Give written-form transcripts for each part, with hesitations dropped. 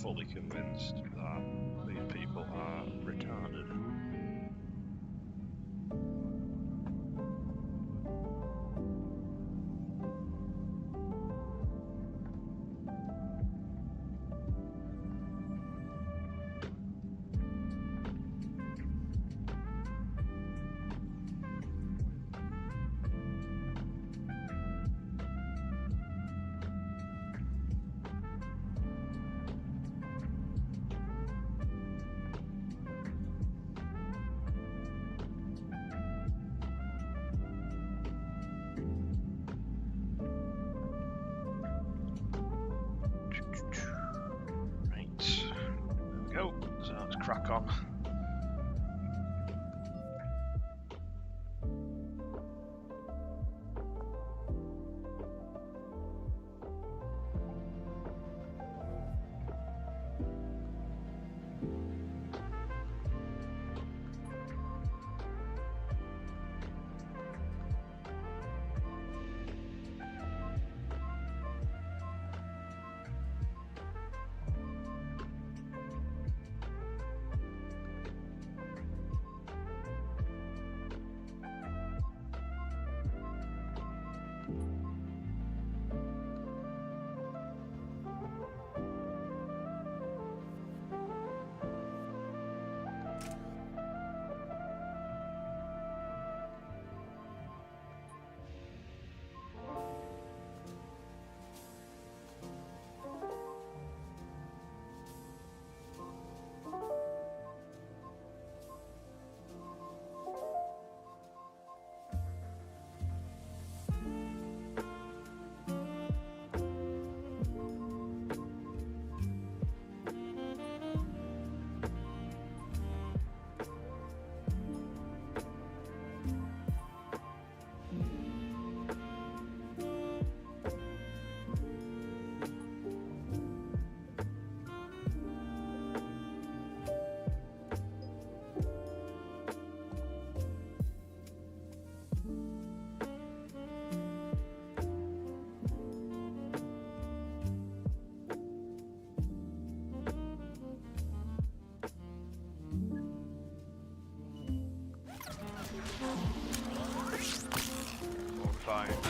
fully convinced that these people are retarded. Go. So let's crack on.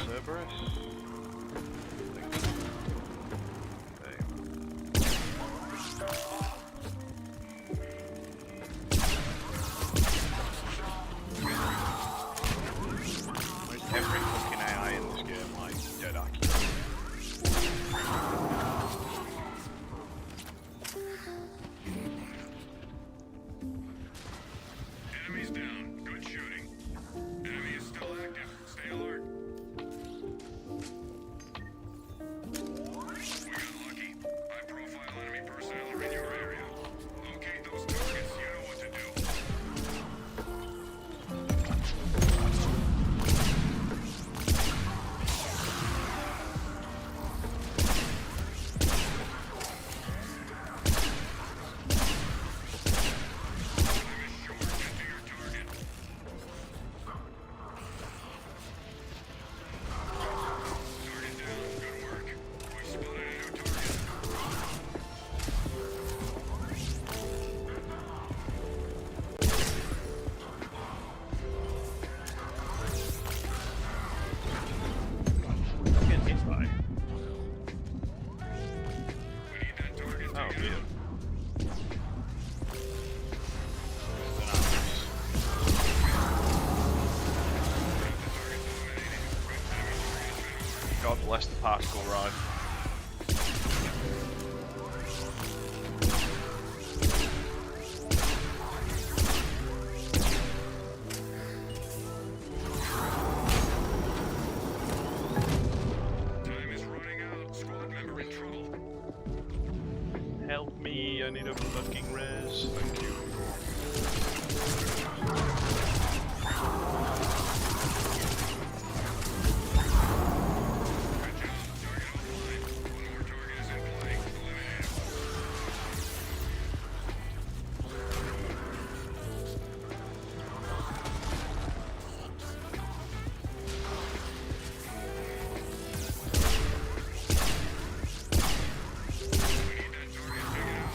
Cerberus. Every fucking AI in this game like dead accurate. Enemies down. Good shooting. Enemy is still active. Stay alert. We got lucky. High-profile enemy personnel are in your area. Locate those targets. You know what to do. God bless the particle ride. Time is running out. Squad member in trouble. Help me, I need a fucking res. Thank you. We need that target taken out.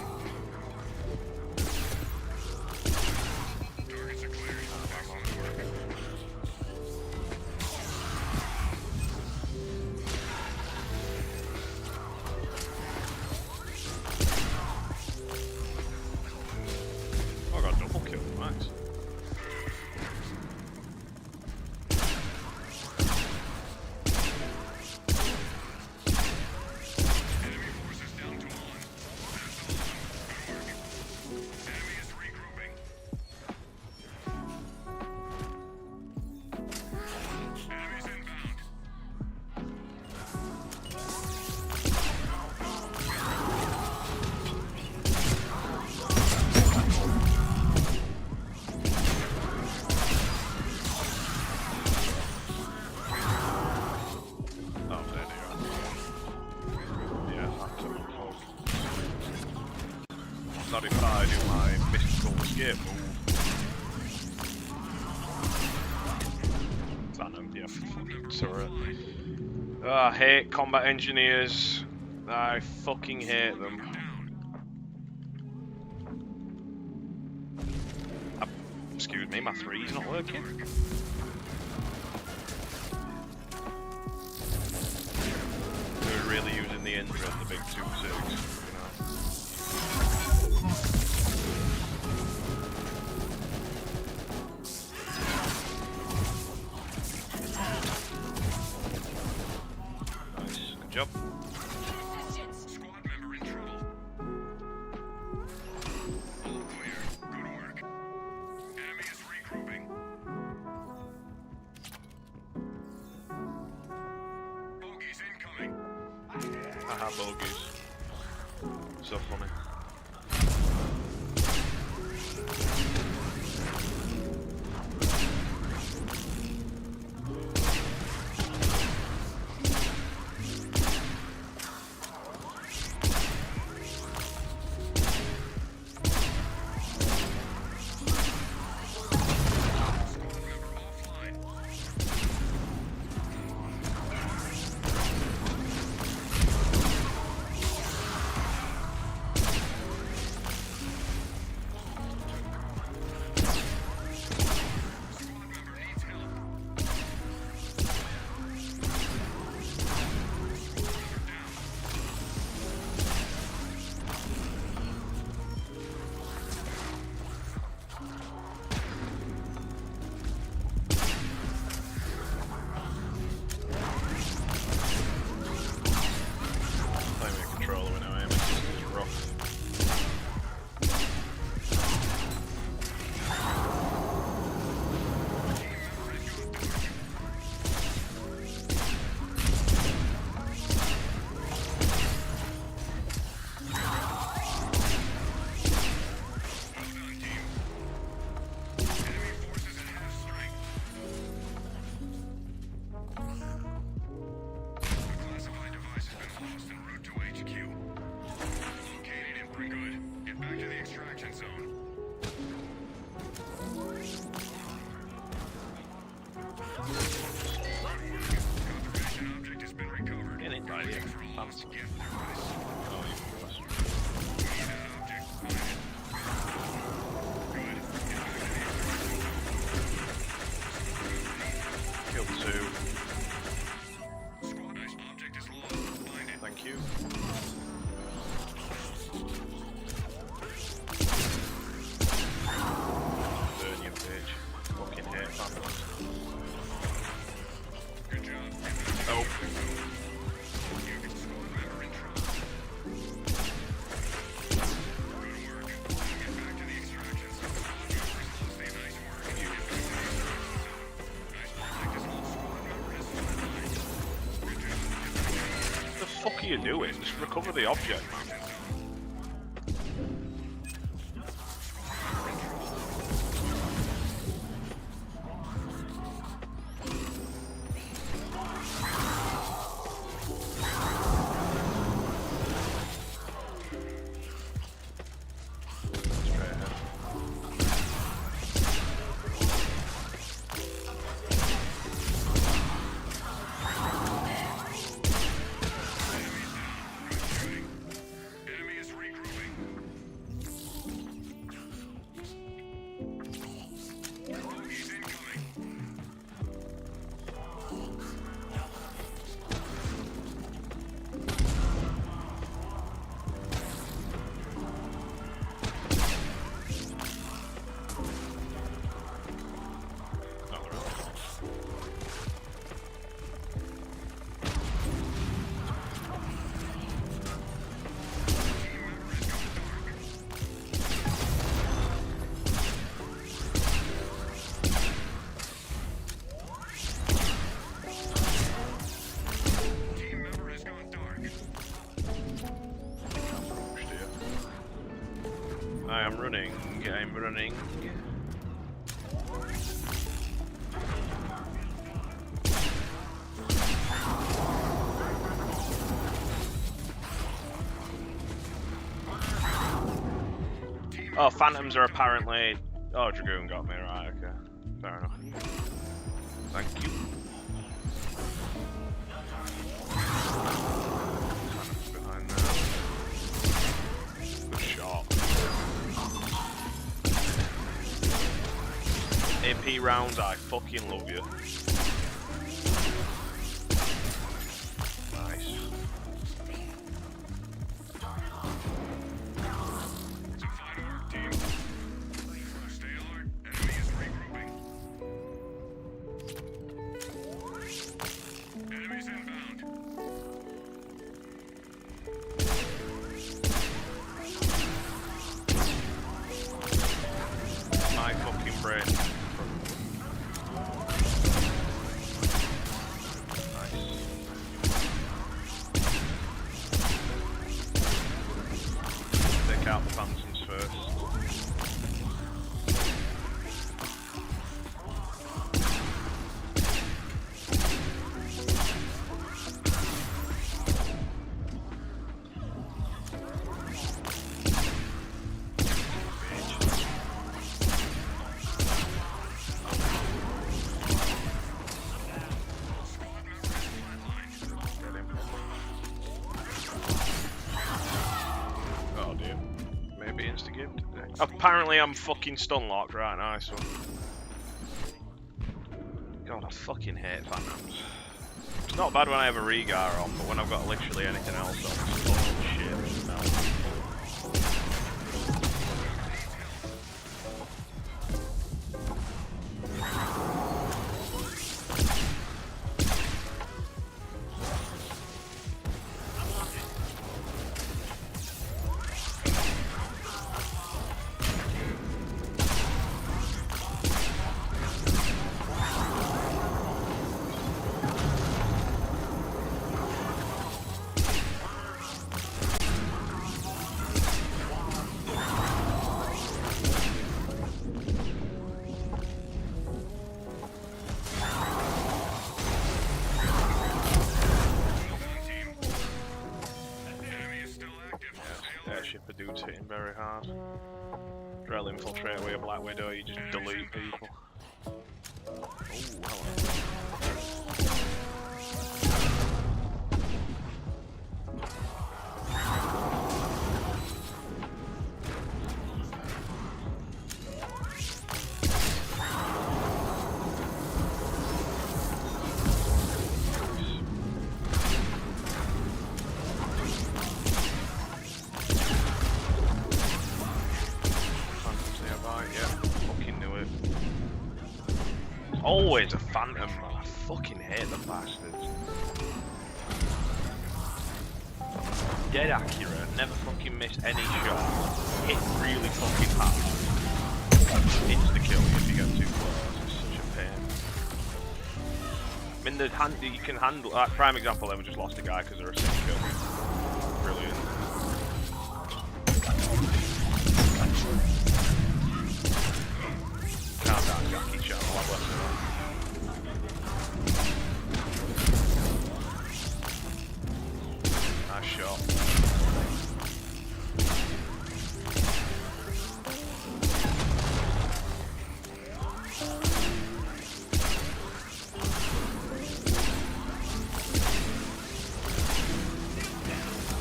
Not if I do my mystical escape move. Phantom, yeah, fucking turret. Oh, I hate combat engineers. I fucking hate them. Excuse me, my 3's not working. We're really using the engine on the big 2.6, you know. Nice, good job. Squad member in trouble. All clear. Good work. Enemy is regrouping. Bogies incoming. Haha, bogies. So funny. What are you doing? Just recover the object, man. I'm running. Oh, phantoms are apparently... Oh, Dragoon got me, right, okay. Fair enough. Thank you. Phantoms behind there. Good shot. AP rounds, I fucking love you. Nice. My fucking brain. Take out the phantoms first. Oh dear. Maybe insta-gift. Apparently I'm fucking stun locked, right, nice one. God, I fucking hate phantoms. It's not bad when I have a Regar on, but when I've got literally anything else on, it's fucking shit. No. Airship of dude's hitting very hard. Drill infiltrate with a Black Widow, you just delete people. Oh, hello. Always a phantom, man. I fucking hate the bastards. Dead accurate, never fucking missed any shot. Hit really fucking hard. Insta kill you if you get too close. It's such a pain. I mean, you can handle. Like, prime example, then we just lost a guy because they're a 6 kill. Brilliant. Calm down, Jackie Chan. I'll have less than that. Nice shot.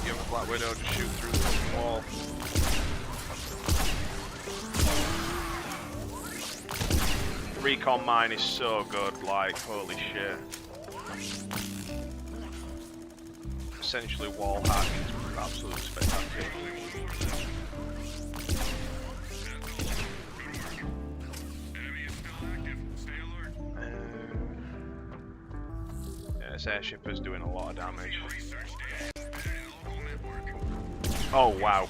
Give a Black Widow, just shoot through the fucking wall. Recon mine is so good, like, holy shit. Essentially wall hacking is absolutely spectacular. Yeah, this airship is doing a lot of damage. Oh wow.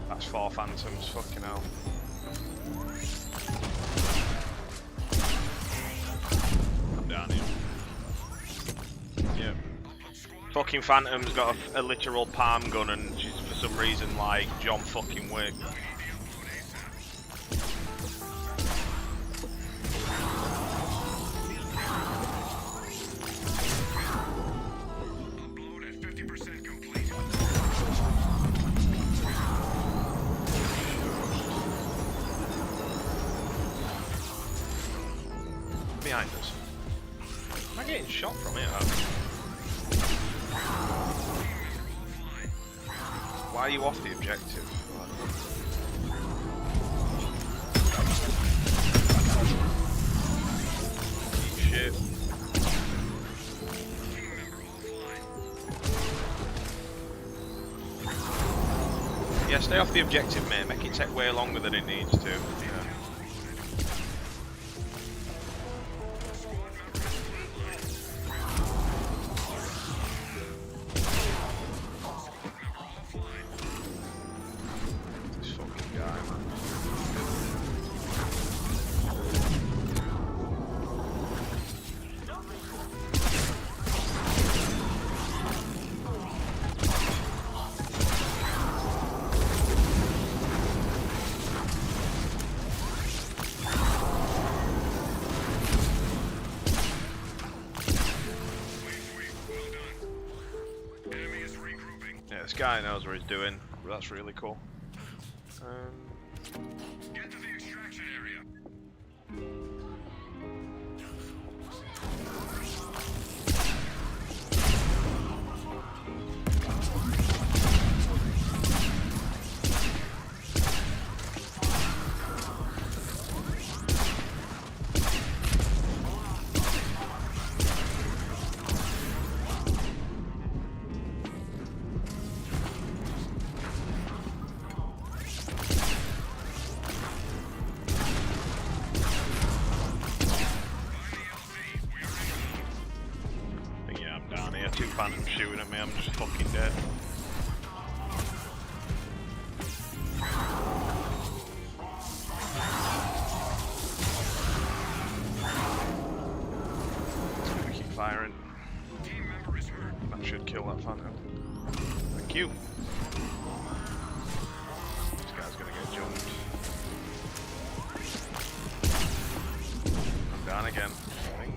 That's 4 phantoms, fucking hell. I'm down here. Yep. Fucking phantom's got a literal palm gun and she's for some reason like John fucking Wick. shot from it. Why are you off the objective? Shit. Yeah, stay off the objective, mate. Make it take way longer than it needs to. Yeah. This fucking guy, man. Yeah, this guy knows what he's doing. That's really cool. Get to the extraction area. Two phantoms shooting at me, I'm just fucking dead. Just gonna keep firing. That should kill that phantom. Thank you. This guy's gonna get jumped. I'm down again, I think.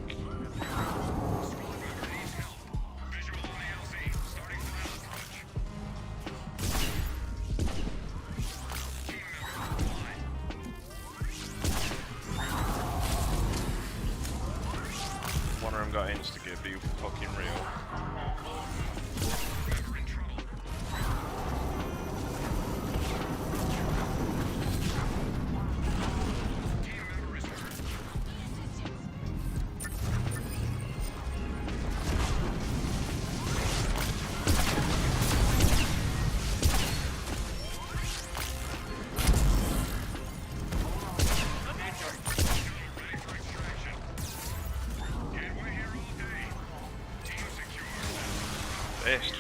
One of them got insta-gib, be fucking real. Best.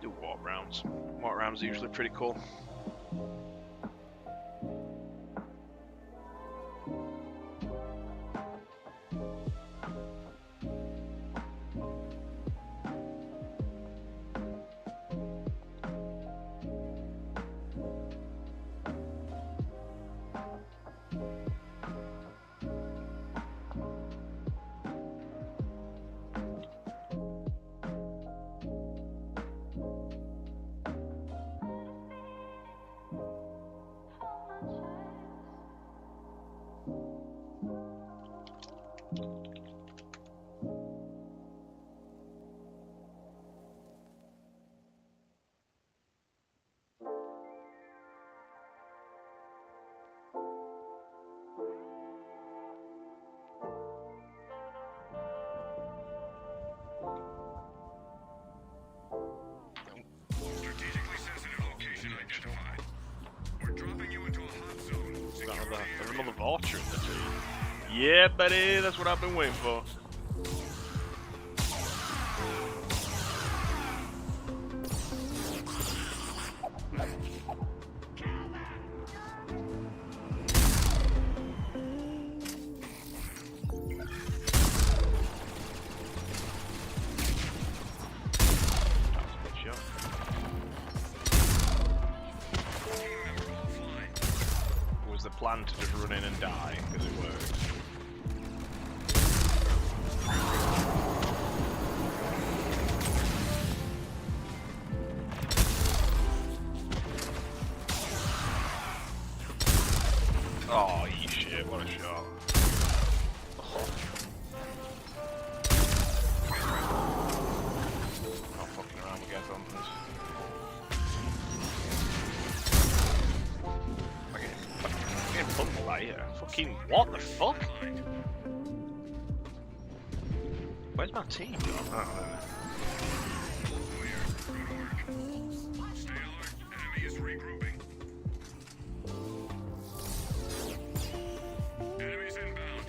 Do warp rounds. Warp rounds are usually pretty cool. torturing the team. Yeah, buddy, that's what I've been waiting for. Was the plan to just run in and die because it worked? Oh, you shit, what a shot. Oh. Not fucking around with Get Thumpers. I'm getting pumped by here. Fucking what the fuck? Where's my team gone? Oh, Stay alert. Enemy is regrouping. Enemies inbound.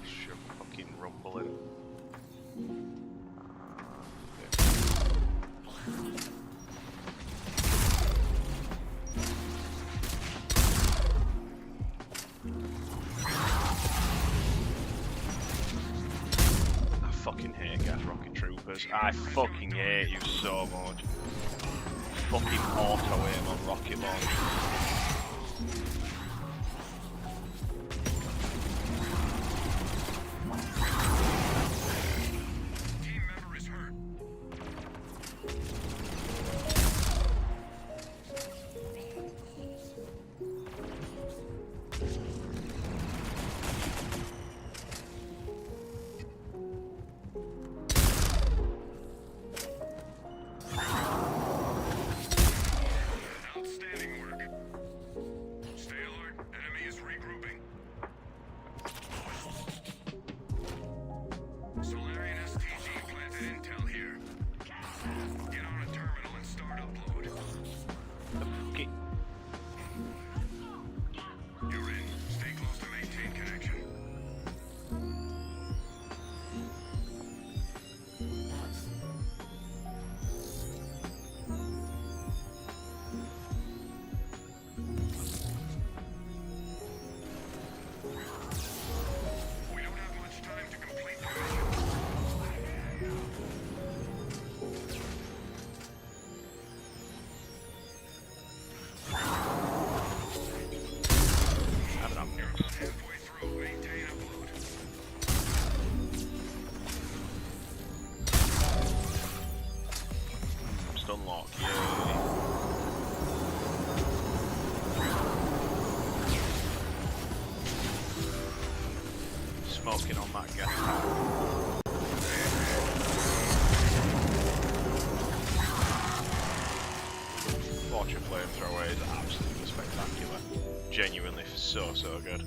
should fucking rumble in. I fucking hate gas rocket troopers. I fucking hate you so much. Fucking auto aim on rocket launch. Team member is hurt. Outstanding work. Stay alert. Enemy is regrouping. Solarian STG planted intel here. Get on a terminal and start upload. The fucking... You're in. Stay close to maintain connection. We don't have much time to complete the mission. I'm not You're about halfway through. Maintain upload. stun lock, yay. Smoking on that gas. Torture flamethrower is absolutely spectacular. Genuinely so good.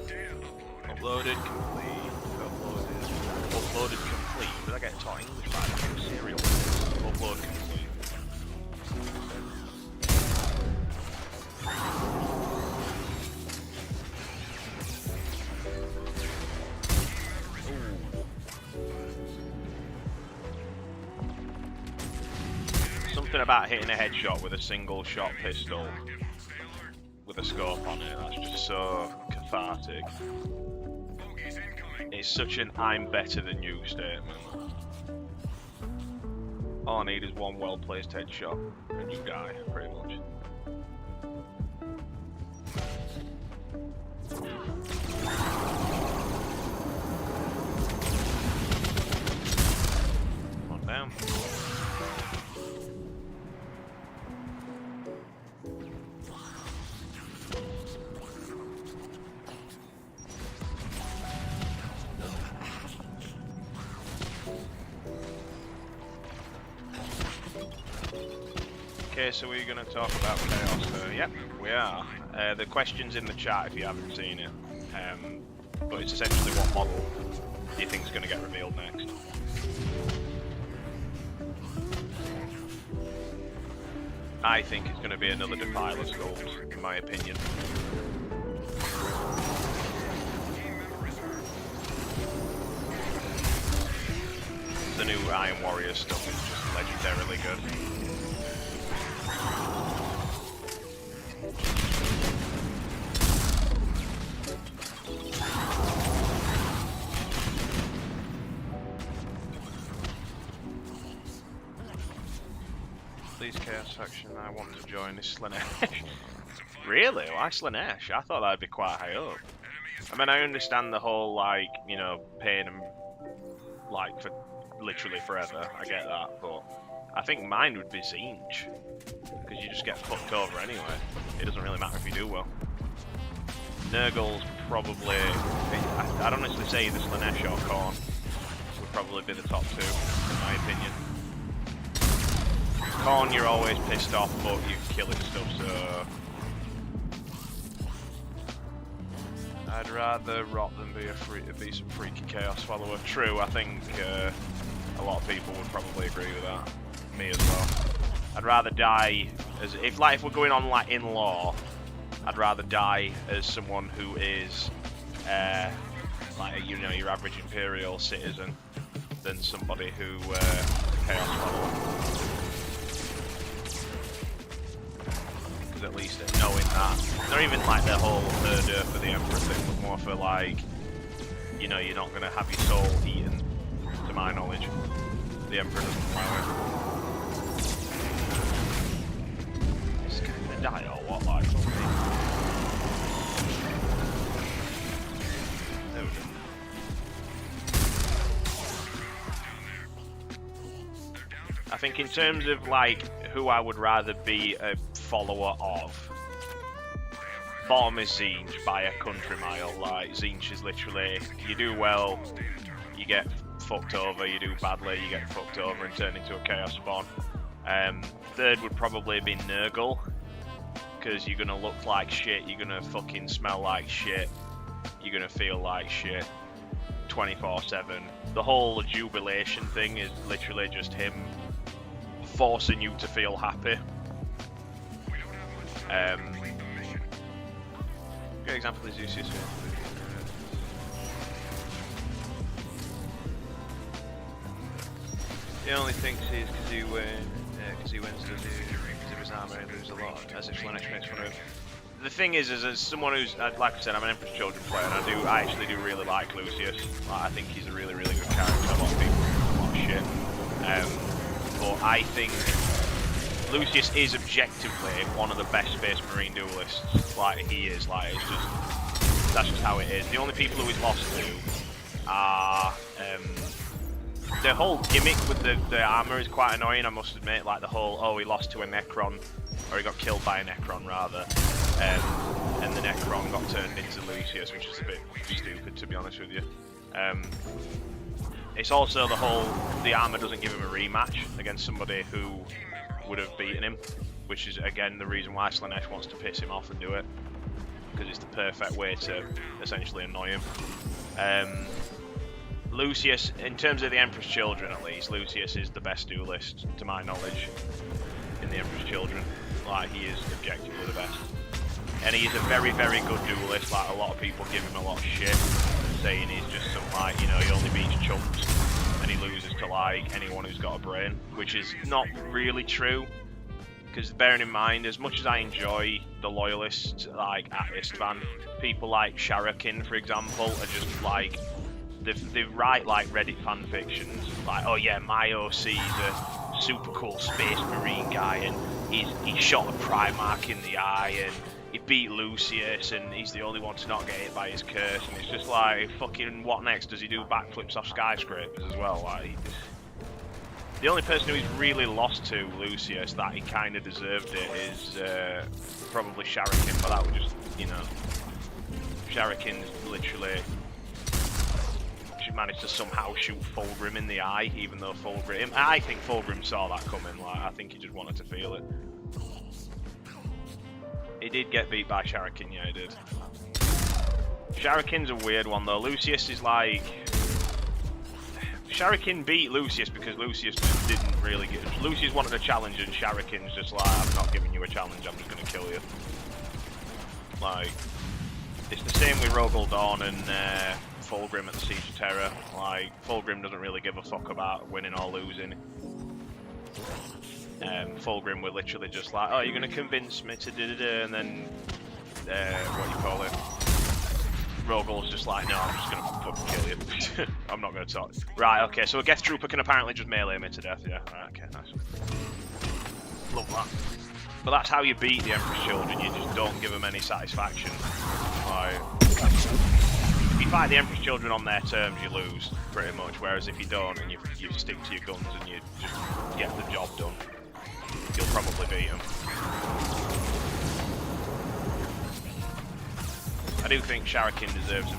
Data uploaded. Uploaded complete. Uploaded complete. Did I get taught English by that serial? Upload complete. Something about hitting a headshot with a single shot pistol Stay alert. with a scope on it, that's just so cathartic. Bogeys incoming. It's such an I'm better than you statement. All I need is one well placed headshot and you die, pretty much. Come on down. Okay, so we're going to talk about Chaos. Yep, we are. The question's in the chat if you haven't seen it. But it's essentially what model do you think is going to get revealed next? I think it's going to be another Defiler Skulls, in my opinion. The new Iron Warrior stuff is just legendarily good. Please, Chaos Faction, I want to join this Slanesh. Really? Why Slanesh? I thought that'd be quite high up. I mean, I understand the whole, like, you know, paying them, like, for literally forever. I get that, but I think mine would be Zinch. Because you just get fucked over anyway. It doesn't really matter if you do well. Nurgle's probably... I'd honestly say the Slanesh or Khorne would probably be the top two, in my opinion. Khorne, you're always pissed off, but you kill his stuff, so... I'd rather rot than be some freaky Chaos follower. True, I think a lot of people would probably agree with that. Me as well. I'd rather die as... If we're going on, like, in law, I'd rather die as someone who is, like, you know, your average Imperial citizen than somebody who, Chaos follower. At least knowing that, not even like the whole murder for the Emperor thing, but more for like, you know, you're not going to have your soul eaten, to my knowledge. The Emperor doesn't allow it. Is this guy going to die or what? Like, there we go. I think in terms of like who I would rather be a follower of, bottom is Zinch by a country mile. Like, Zinch is literally, you do well, you get fucked over, you do badly, you get fucked over and turn into a Chaos spawn. Third would probably be Nurgle, because you're gonna look like shit, you're gonna fucking smell like shit, you're gonna feel like shit 24/7. The whole jubilation thing is literally just him forcing you to feel happy. Good example is Lucius. The only thing is because he wins does he his armor and lose a lot, as if Slanesh makes fun of. The thing is as someone who's, like I said, I'm an Emperor's Children player, and I actually do really like Lucius. Like, I think he's a really, really good character. A lot of people think a lot of shit. But I think Lucius is objectively one of the best Space Marine duelists. Like, he is. Like, it's just, that's just how it is. The only people who he's lost to are the whole gimmick with the armor is quite annoying, I must admit. Like the whole, oh, he lost to a Necron, or he got killed by a Necron rather, and the Necron got turned into Lucius, which is a bit stupid, to be honest with you. It's also the whole, the armor doesn't give him a rematch against somebody who would have beaten him, which is again the reason why Slanesh wants to piss him off and do it, because it's the perfect way to essentially annoy him. Lucius, in terms of the Emperor's Children at least, Lucius is the best duelist to my knowledge in the Emperor's Children. Like, he is objectively the best. And he is a very, very good duelist. Like, a lot of people give him a lot of shit, saying he's just some, like, you know, he only beats chumps and he loses to, like, anyone who's got a brain, which is not really true. Because bearing in mind, as much as I enjoy the Loyalist, like, at Istvan, people like Sharakin, for example, are just, like, they write, like, Reddit fan fictions, like, oh yeah, my OC's a super cool Space Marine guy, and he shot a Primarch in the eye, and he beat Lucius, and he's the only one to not get hit by his curse, and it's just like, fucking, what next? Does he do backflips off skyscrapers as well? Like, the only person who he's really lost to, Lucius, that he kind of deserved it, is probably Sharakin, but that would just, you know, Sharakin's literally managed to somehow shoot Fulgrim in the eye, even though Fulgrim, I think Fulgrim saw that coming. Like, I think he just wanted to feel it. He did get beat by Shuriken, yeah, he did. Shuriken's a weird one though. Lucius is like... Shuriken beat Lucius because Lucius just didn't really get... Lucius wanted a challenge and Shuriken's just like, I'm not giving you a challenge, I'm just going to kill you. Like, it's the same with Rogel Dawn and Fulgrim at the Siege of Terror. Like, Fulgrim doesn't really give a fuck about winning or losing. Fulgrim were literally just like, oh, you're going to convince me to da-da-da, and then, what do you call it? Rogel's just like, no, I'm just going to fucking kill you. I'm not going to talk. Right, okay, so a Geth Trooper can apparently just melee me to death, yeah. Right, okay, nice. Love that. But that's how you beat the Emperor's Children, you just don't give them any satisfaction. Like, if you fight the Emperor's Children on their terms, you lose, pretty much, whereas if you don't, and you stick to your guns and you just get the job done, you'll probably beat them. I do think Shuriken deserves it.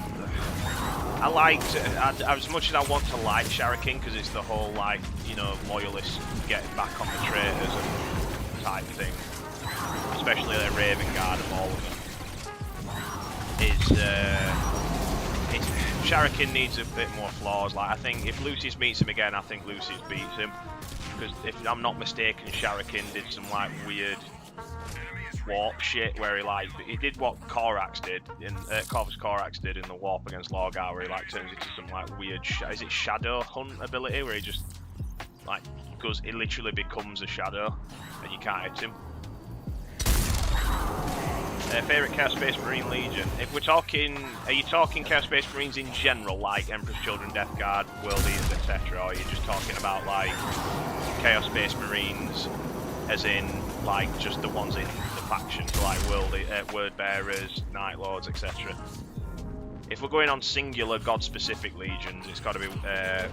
I liked, as much as I want to like Shuriken, because it's the whole, like, you know, loyalists getting back on the traitors and type thing, especially their Raven Guard and all of them, Shuriken needs a bit more flaws. Like, I think if Lucius meets him again, I think Lucius beats him, because if I'm not mistaken, Shuriken did some, like, weird warp shit where he did what Korax did in Corvus Corax did in the warp against Lorgar, where he like turns into some like weird is it Shadow Hunt ability where he just like he literally becomes a shadow and you can't hit him. Favorite Chaos Space Marine Legion? If we're talking, are you talking Chaos Space Marines in general, like Emperor's Children, Death Guard, World Eaters, etc., or are you just talking about like Chaos Space Marines as in like just the ones in the faction, so like Word Bearers, Night Lords, etc. If we're going on singular god-specific legions, it's got to be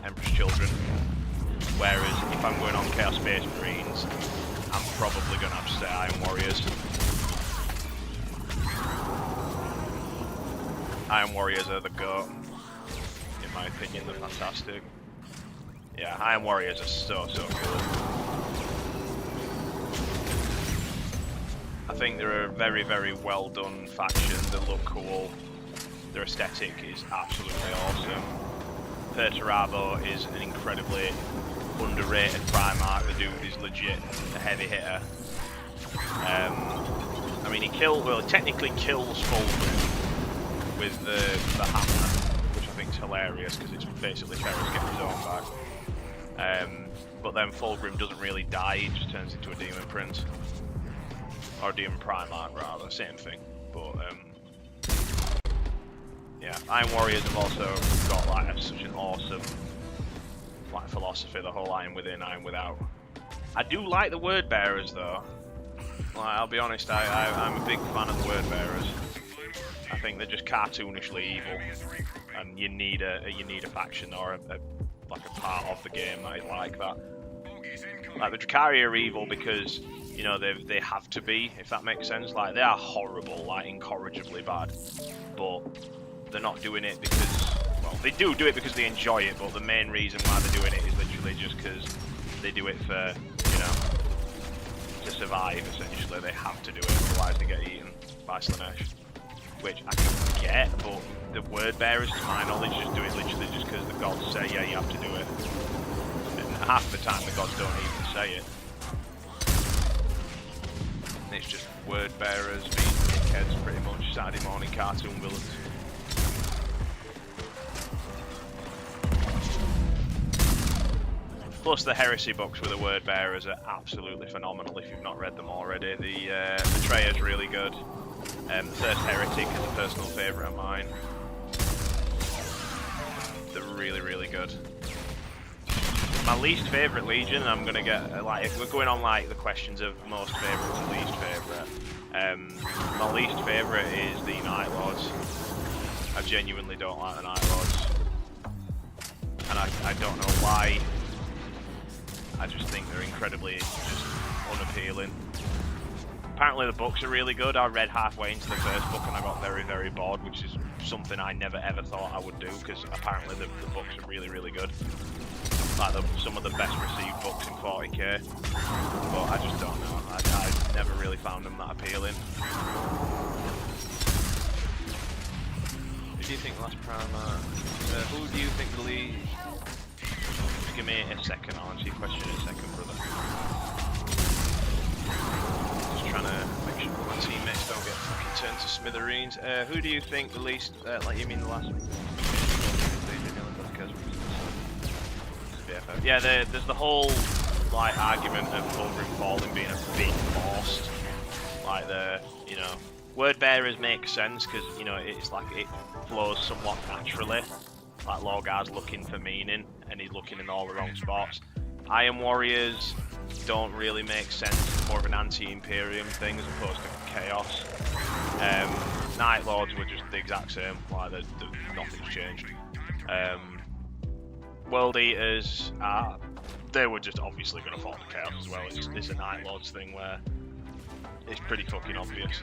Emperor's Children. Whereas if I'm going on Chaos Space Marines, I'm probably going to have to say Iron Warriors. Iron Warriors are the GOAT, in my opinion. They're fantastic. Yeah, Iron Warriors are so cool. I think they're a very, very well done faction. They look cool. Their aesthetic is absolutely awesome. Perturabo is an incredibly underrated Primarch. The dude is legit a heavy hitter. I mean, he technically kills Fulgrim with the hammer, which I think is hilarious because it's basically Ferris getting his own back. But then Fulgrim doesn't really die, he just turns into a Demon Prince. Or Demon Primarch rather, same thing. But yeah, Iron Warriors have also got like such an awesome like philosophy, the whole Iron Within, Iron Without. I do like the Word Bearers though. Like, I'll be honest, I'm a big fan of the Word Bearers. I think they're just cartoonishly evil, and you need a faction or like a part of the game that is like that. Like the Drukhari are evil because, you know, they have to be, if that makes sense. Like, they are horrible, like incorrigibly bad, but they're not doing it because, well, they do it because they enjoy it, but the main reason why they're doing it is literally just because they do it for, you know, to survive, essentially. They have to do it, otherwise they get eaten by Slanesh, which I can get, but the Word Bearers, to my knowledge, just do it literally just because the gods say, yeah, you have to do it. And half the time the gods don't even say it. It's just Word Bearers being dickheads, pretty much, Saturday morning cartoon villains. Plus the Heresy books with the Word Bearers are absolutely phenomenal if you've not read them already. The Betrayer's really good. The First Heretic is a personal favourite of mine. They're really, really good. My least favourite Legion, I'm gonna get, like, if we're going on like the questions of most favourite to least favourite, my least favourite is the Night Lords. I genuinely don't like the Night Lords, and I don't know why. I just think they're incredibly just unappealing. Apparently the books are really good. I read halfway into the first book and I got very, very bored, which is something I never ever thought I would do, because apparently the books are really, really good. like some of the best received books in 40k, but I just don't know. I never really found them that appealing. Who do you think last Primarch? Who do you think the lead? Give me a second, I'll answer your question in a second, brother. Just trying to make sure my teammates don't get fucking turned to smithereens. Who do you think the least, like you mean the last? Yeah, there's the whole like argument of Fulgrim Falling being a bit forced. Like you know, word bearers make sense because you know it's like it flows somewhat naturally. Like Lorgar's looking for meaning and he's looking in all the wrong spots. Iron Warriors don't really make sense. It's more of an anti-Imperium thing as opposed to chaos. Night Lords were just the exact same. Like nothing's changed. World Eaters, they were just obviously going to fall to chaos as well. It's a Night Lords thing where it's pretty fucking obvious.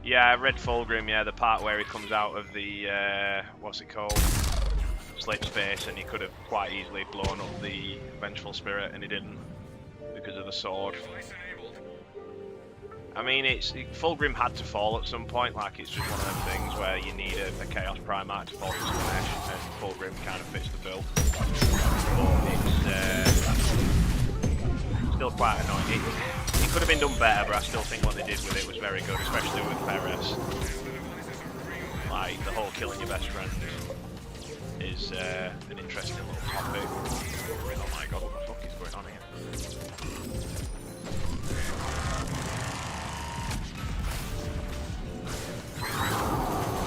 Yeah, I read Fulgrim, yeah, the part where he comes out of the, what's it called? Slip space, and he could have quite easily blown up the Vengeful Spirit, and he didn't, because of the sword. I mean, Fulgrim had to fall at some point, like it's just one of them things where you need a Chaos Primarch to fall into the mesh, and Fulgrim kind of fits the bill. But it's still quite annoying. It could have been done better, but I still think what they did with it was very good, especially with Ferris. Like, the whole killing your best friend is an interesting little topic. Oh my god, what the fuck is going on here?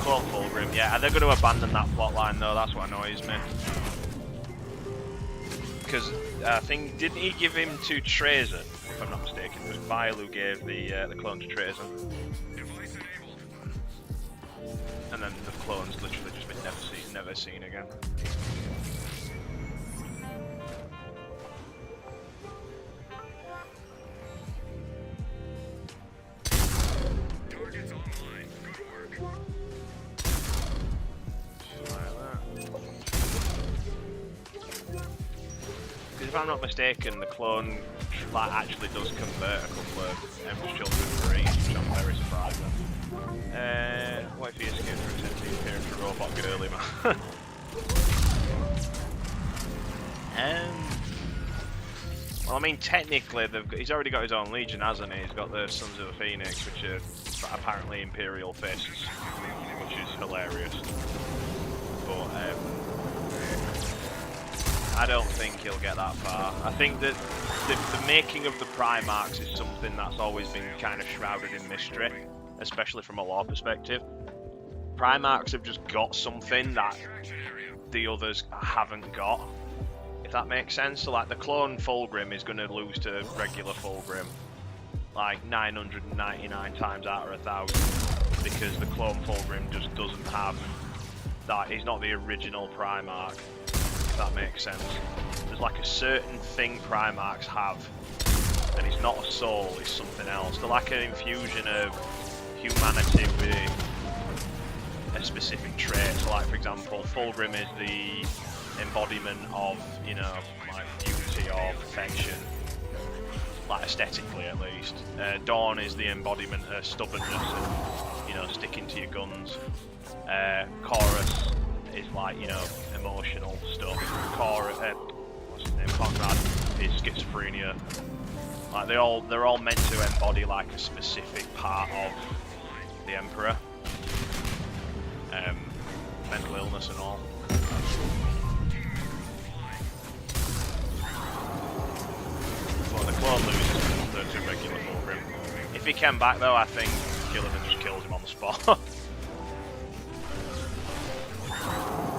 Clone Fulgrim, yeah, they're going to abandon that plotline though, that's what annoys me. Because I think, didn't he give him to Trazen? If I'm not mistaken, it was Vile who gave the clone to Trazen. And then the clone's literally just been never seen again. Targets online. Good work. If I'm not mistaken, the clone like actually does convert a couple of Emperor's Children for each, which I'm very surprised at. What if he escaped from attempting appearance for Robot Girly, man? Well, I mean, technically, he's already got his own Legion, hasn't he? He's got the Sons of the Phoenix, which are apparently Imperial fists, which is hilarious. But, I don't think he'll get that far. I think that the making of the Primarchs is something that's always been kind of shrouded in mystery, especially from a lore perspective. Primarchs have just got something that the others haven't got, if that makes sense. So like the clone Fulgrim is going to lose to regular Fulgrim like 999 times out of 1,000 because the clone Fulgrim just doesn't have that. He's not the original Primarch. If that makes sense. There's like a certain thing Primarchs have, and it's not a soul, it's something else. They're like an infusion of humanity with a specific trait. So like for example, Fulgrim is the embodiment of, you know, like beauty or perfection, like aesthetically at least. Dawn is the embodiment of stubbornness and, you know, sticking to your guns. Chorus is like, you know, emotional stuff. What's his name? Conrad is schizophrenia. Like they're all meant to embody like a specific part of the Emperor. Mental illness and all. Well, the clone loses to regular Fulgrim. If he came back though, I think Gilliman just kills him on the spot.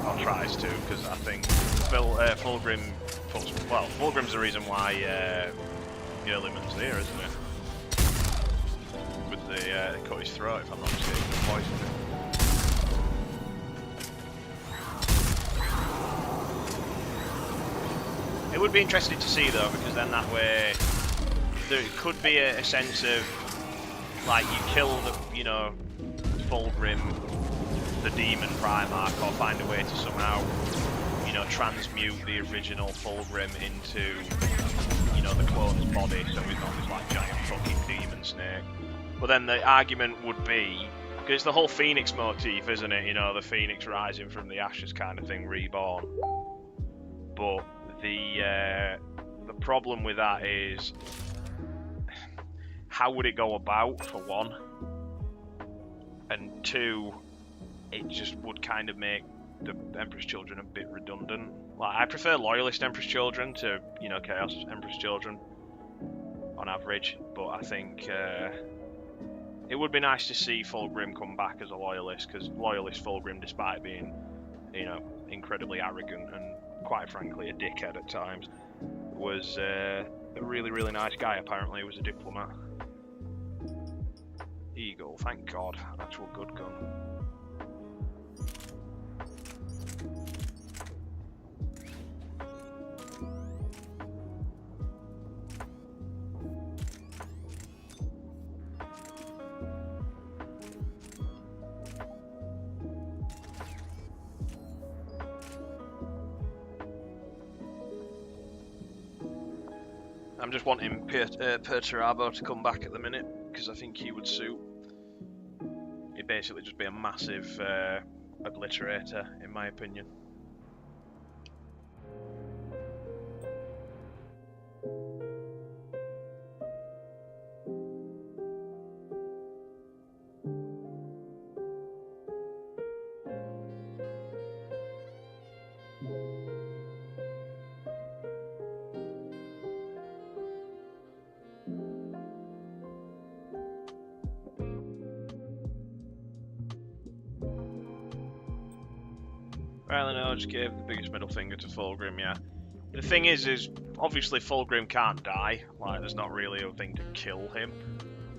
Or tries to, because I think Fulgrim's the reason why Gilliman's there, isn't it? With the cut his throat, if I'm not mistaken, poisoned him. It would be interesting to see though, because then that way there could be a sense of like you kill the, you know, Fulgrim, the demon Primarch, or find a way to somehow, you you know, transmute the original Fulgrim into, you know, the clone's body, so he's not this like giant fucking demon snake. But then the argument would be, because it's the whole Phoenix motif, isn't it? You know, the Phoenix rising from the ashes kind of thing, reborn. But the problem with that is, how would it go about, for one? And two, it just would kind of make the Emperor's Children a bit redundant. Like, I prefer Loyalist Emperor's Children to, you know, Chaos Emperor's Children on average, but I think it would be nice to see Fulgrim come back as a Loyalist, because Loyalist Fulgrim, despite being, you know, incredibly arrogant and quite frankly a dickhead at times, was a really, really nice guy. Apparently he was a diplomat. Eagle, thank God, an actual good gun. I'm just wanting Perturabo to come back at the minute, because I think he would suit. He'd basically just be a massive obliterator, in my opinion. I just gave the biggest middle finger to Fulgrim, yeah. The thing is obviously Fulgrim can't die, like there's not really a thing to kill him,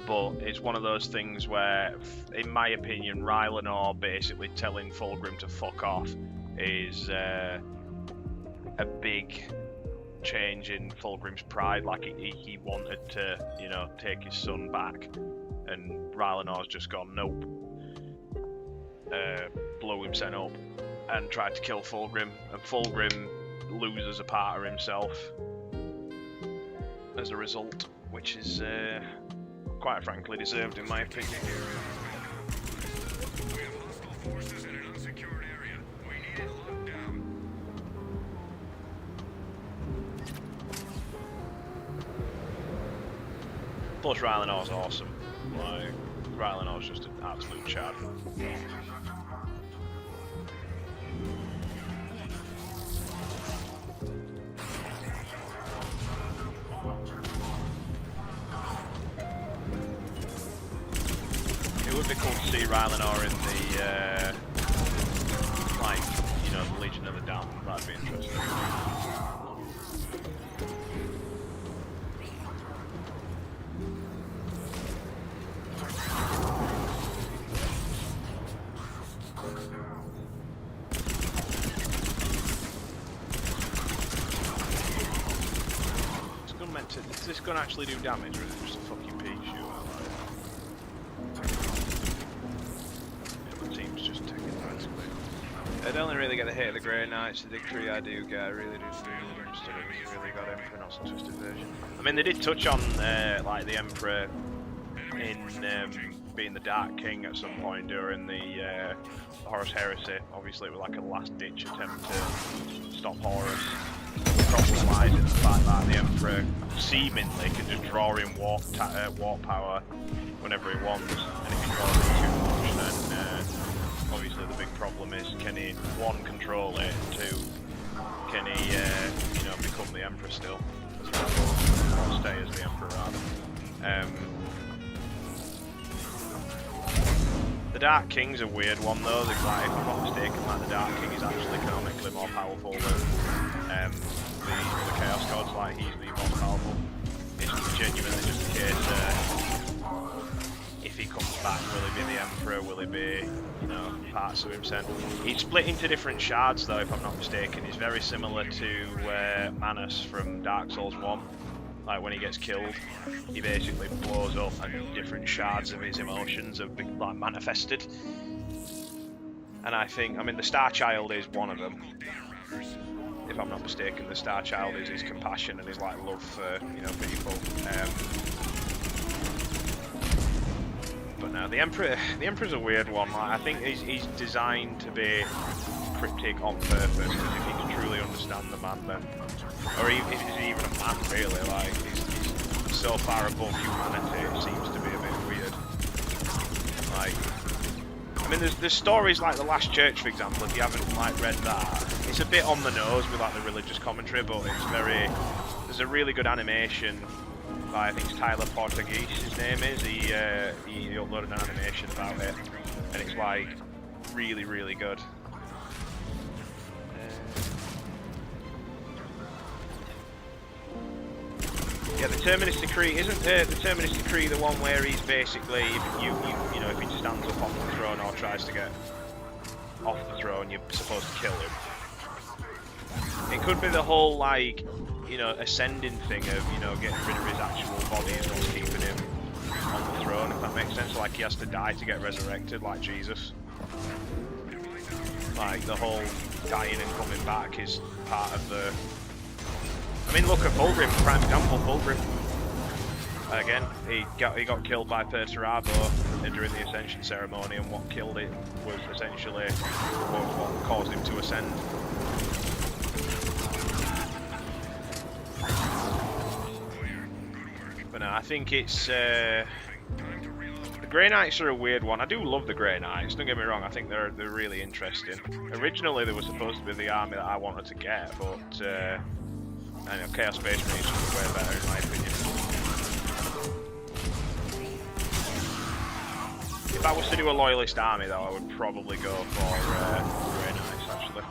but it's one of those things where, in my opinion, Rylanor basically telling Fulgrim to fuck off is a big change in Fulgrim's pride. Like he wanted to, you know, take his son back, and Rylanor's just gone, nope, blow himself up, and tried to kill Fulgrim, and Fulgrim loses a part of himself as a result, which is quite frankly deserved in my opinion. We have hostile forces in an unsecured area. We need it locked down. Plus Rylanor's awesome. Like, Rylanor's just an absolute chad. It would be cool to see Rylanor in the, like, you know, the Legion of the Damned. That'd be interesting. Is this gun actually do damage, or is it just a fucking pea shooter? The team's just taking that quick. I don't only really get the hit of the Grey Knights, the Victory I do get, I really do understand it. You really got Emperor, not some twisted version. I mean, they did touch on like the Emperor in being the Dark King at some point during the Horus Heresy. Obviously, it was like a last-ditch attempt to stop Horus. The problem lies in the fact that the Emperor seemingly can just draw in warp power whenever he wants, and if he draws it too much, then obviously the big problem is, can he, one, control it, and two, can he, you know, become the Emperor still, or stay as the Emperor rather. The Dark King's a weird one though. Like, if I'm not mistaken, like the Dark King is actually canonically more powerful than the Chaos Gods. Like, he's the most powerful. It's genuinely just a case. If he comes back, will he be the Emperor? Will he be, you know, parts of himself? He's split into different shards though, if I'm not mistaken. He's very similar to Manus from Dark Souls 1. Like, when he gets killed, he basically blows up and different shards of his emotions have been, like, manifested. And I think, I mean, the Star Child is one of them. if I'm not mistaken, the Star Child is his compassion and his like love for people. But no, the Emperor's a weird one. Like, I think he's designed to be cryptic on purpose. Because if you can truly understand the man, then, or if he's even a man really, like he's so far above humanity, it seems to be a bit weird. Like, I mean, there's stories like The Last Church, for example. If you haven't like read that, it's a bit on the nose with like the religious commentary, but it's very. There's a really good animation. I think it's Tyler Portuguese, his name is. He uploaded an animation about it, and it's like really, really good. Yeah, the Terminus Decree isn't the Terminus Decree the one where he's basically if he stands up on the throne or tries to get off the throne, you're supposed to kill him. It could be the whole like ascending thing of getting rid of his actual body is what's keeping him on the throne, if that makes sense. Like he has to die to get resurrected, like Jesus. Like the whole dying and coming back is part of the. I mean, look at Fulgrim, prime example. Fulgrim. Again, he got killed by Perturabo during the Ascension ceremony, and what killed him was essentially what caused him to ascend. But no, I think it's the Grey Knights are a weird one. I do love the Grey Knights. Don't get me wrong. I think they're really interesting. Originally, they were supposed to be the army that I wanted to get, but I know Chaos Space Marines are way better in my opinion. If I was to do a loyalist army, though, I would probably go for Grey Knights. Actually,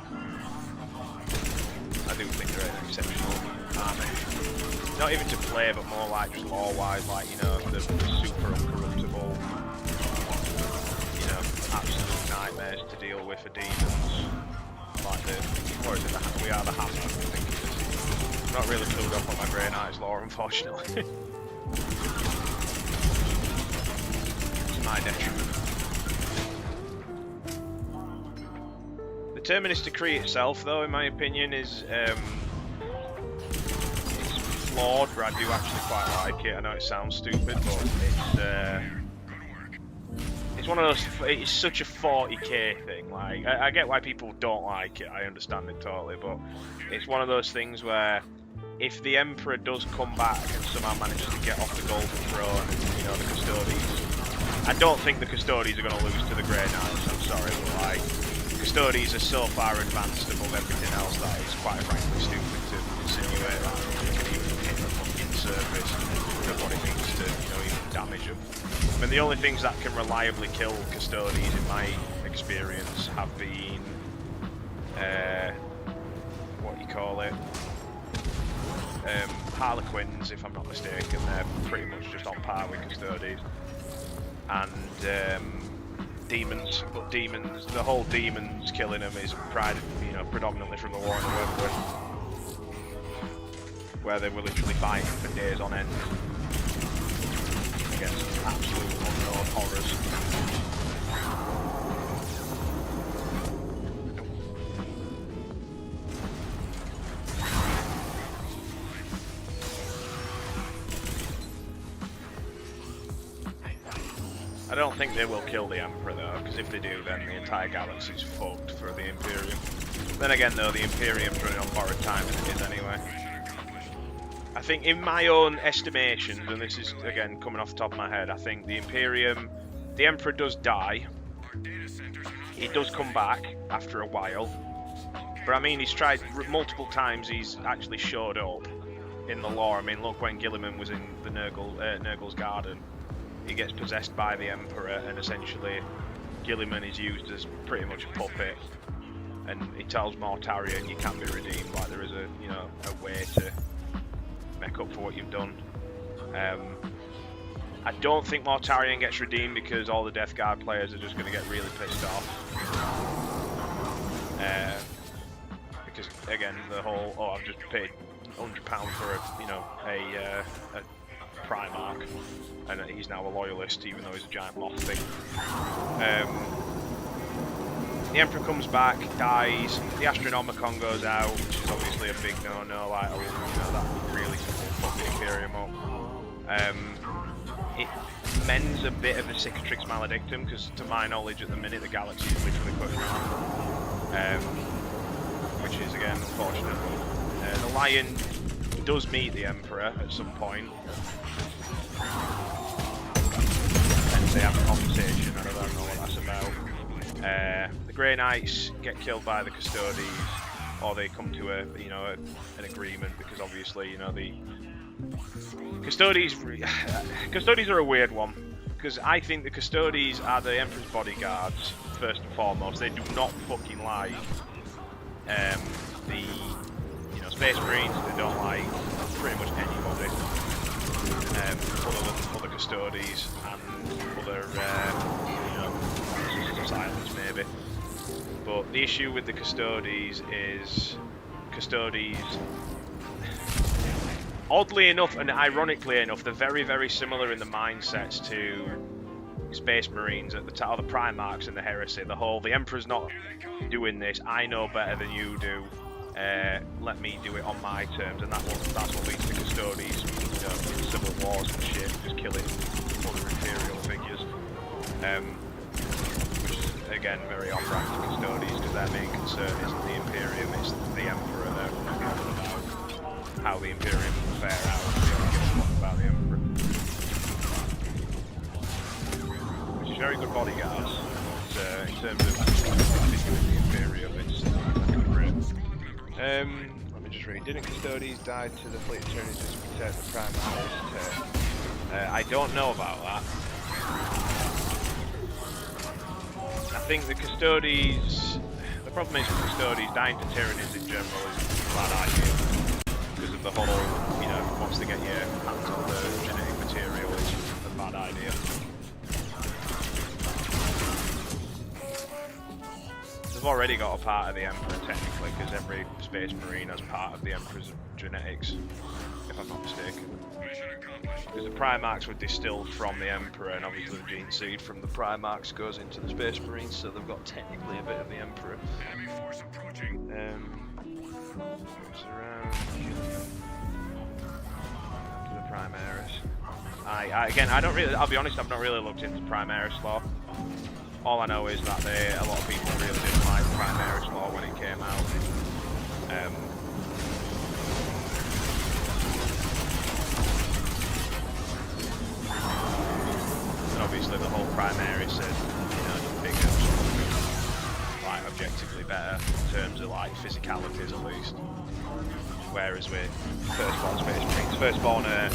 I do think they're an exceptional army. Not even to play, but more like just lore-wise, like the super uncorruptible, absolute nightmares to deal with for demons. Like or is it we are the Hammer? I think it is. I'm not really clued up on my Grey Knights lore, unfortunately. To my detriment. The Terminus Decree itself, though, in my opinion, is flawed, but I do actually quite like it. I know it sounds stupid, but it's one of those. It's such a 40k thing. Like I get why people don't like it. I understand it totally, but it's one of those things where if the Emperor does come back and somehow manages to get off the Golden Throne, the Custodians, I don't think the Custodians are going to lose to the Grey Knights. I'm sorry, but like Custodians are so far advanced above everything else that it's quite frankly stupid to insinuate that they can even hit the fucking surface of what it means to even damage them. I mean, the only things that can reliably kill Custodians in my experience have been what you call it, Harlequins, if I'm not mistaken. They're pretty much just on par with Custodians, and demons. But demons, the whole demons killing them is predominantly from the War in the Webwood, where they were literally fighting for days on end against absolute unknown horrors. I don't think they will kill the Emperor though, because if they do, then the entire galaxy's fucked for the Imperium. Then again though, the Imperium's running on borrowed time as it is anyway. I think in my own estimations, and this is again coming off the top of my head, I think the Emperor does die. He does come back after a while. But I mean, he's tried multiple times, he's actually showed up in the lore. I mean, look, when Gilliman was in the Nurgle's garden, he gets possessed by the Emperor, and essentially Gilliman is used as pretty much a puppet, and he tells Mortarion you can be redeemed, like there is a way to make up for what you've done. I don't think Mortarion gets redeemed because all the Death Guard players are just going to get really pissed off. Because again, the whole I've just paid £100 for a Primarch, and he's now a loyalist even though he's a giant moth thing. the Emperor comes back, dies, the Astronomicon goes out, which is obviously a big no-no, like, you know, that really fuck the Imperium up. It mends a bit of a Cicatrix Maledictum, because to my knowledge at the minute the galaxy is literally putting on, which is again unfortunate. The Lion does meet the Emperor at some point, and they have a conversation, and I don't know what that's about. The Grey Knights get killed by the Custodes, or they come to an agreement, because obviously, you know, the Custodes are a weird one, because I think the Custodes are the Emperor's bodyguards first and foremost. They do not fucking like the Space Marines. They don't like pretty much anybody other Custodes and other silence maybe. But the issue with the Custodes is oddly enough and ironically enough, they're very, very similar in the mindsets to Space Marines at the or the Primarchs and the Heresy. The Emperor's not doing this. I know better than you do. Let me do it on my terms, and that's what leads to Custodes, you know, in civil wars and shit, just killing other Imperial figures. Which is again very off-brand to Custodes, because their main concern isn't the Imperium, it's the Emperor. They're about how the Imperium will fare out. They don't give a fuck about the Emperor. Which is very good bodyguards. But, in terms of continuing the Imperium, it's not great. Let me just read. Didn't Custodes die to the fleet of Tyrannies to protect the Primaris? I don't know about that. I think the Custodes... The problem is with Custodes, dying to Tyrannies in general is a bad idea. Because of the whole, you know, once they get your hands on the genetic material, it's a bad idea. They've already got a part of the Emperor technically, because every Space Marine has part of the Emperor's genetics, if I'm not mistaken. Because the Primarchs were distilled from the Emperor, and obviously the gene seed from the Primarchs goes into the Space Marines, so they've got technically a bit of the Emperor. Moves around to the Primaris. Again, I'll be honest, I've not really looked into Primaris lore. All I know is that a lot of people really didn't like Primaris lore when it came out. And obviously the whole Primaris is, you know, just bigger, like objectively better in terms of like physicalities at least. Whereas with Firstborn Space Marines, Firstborn are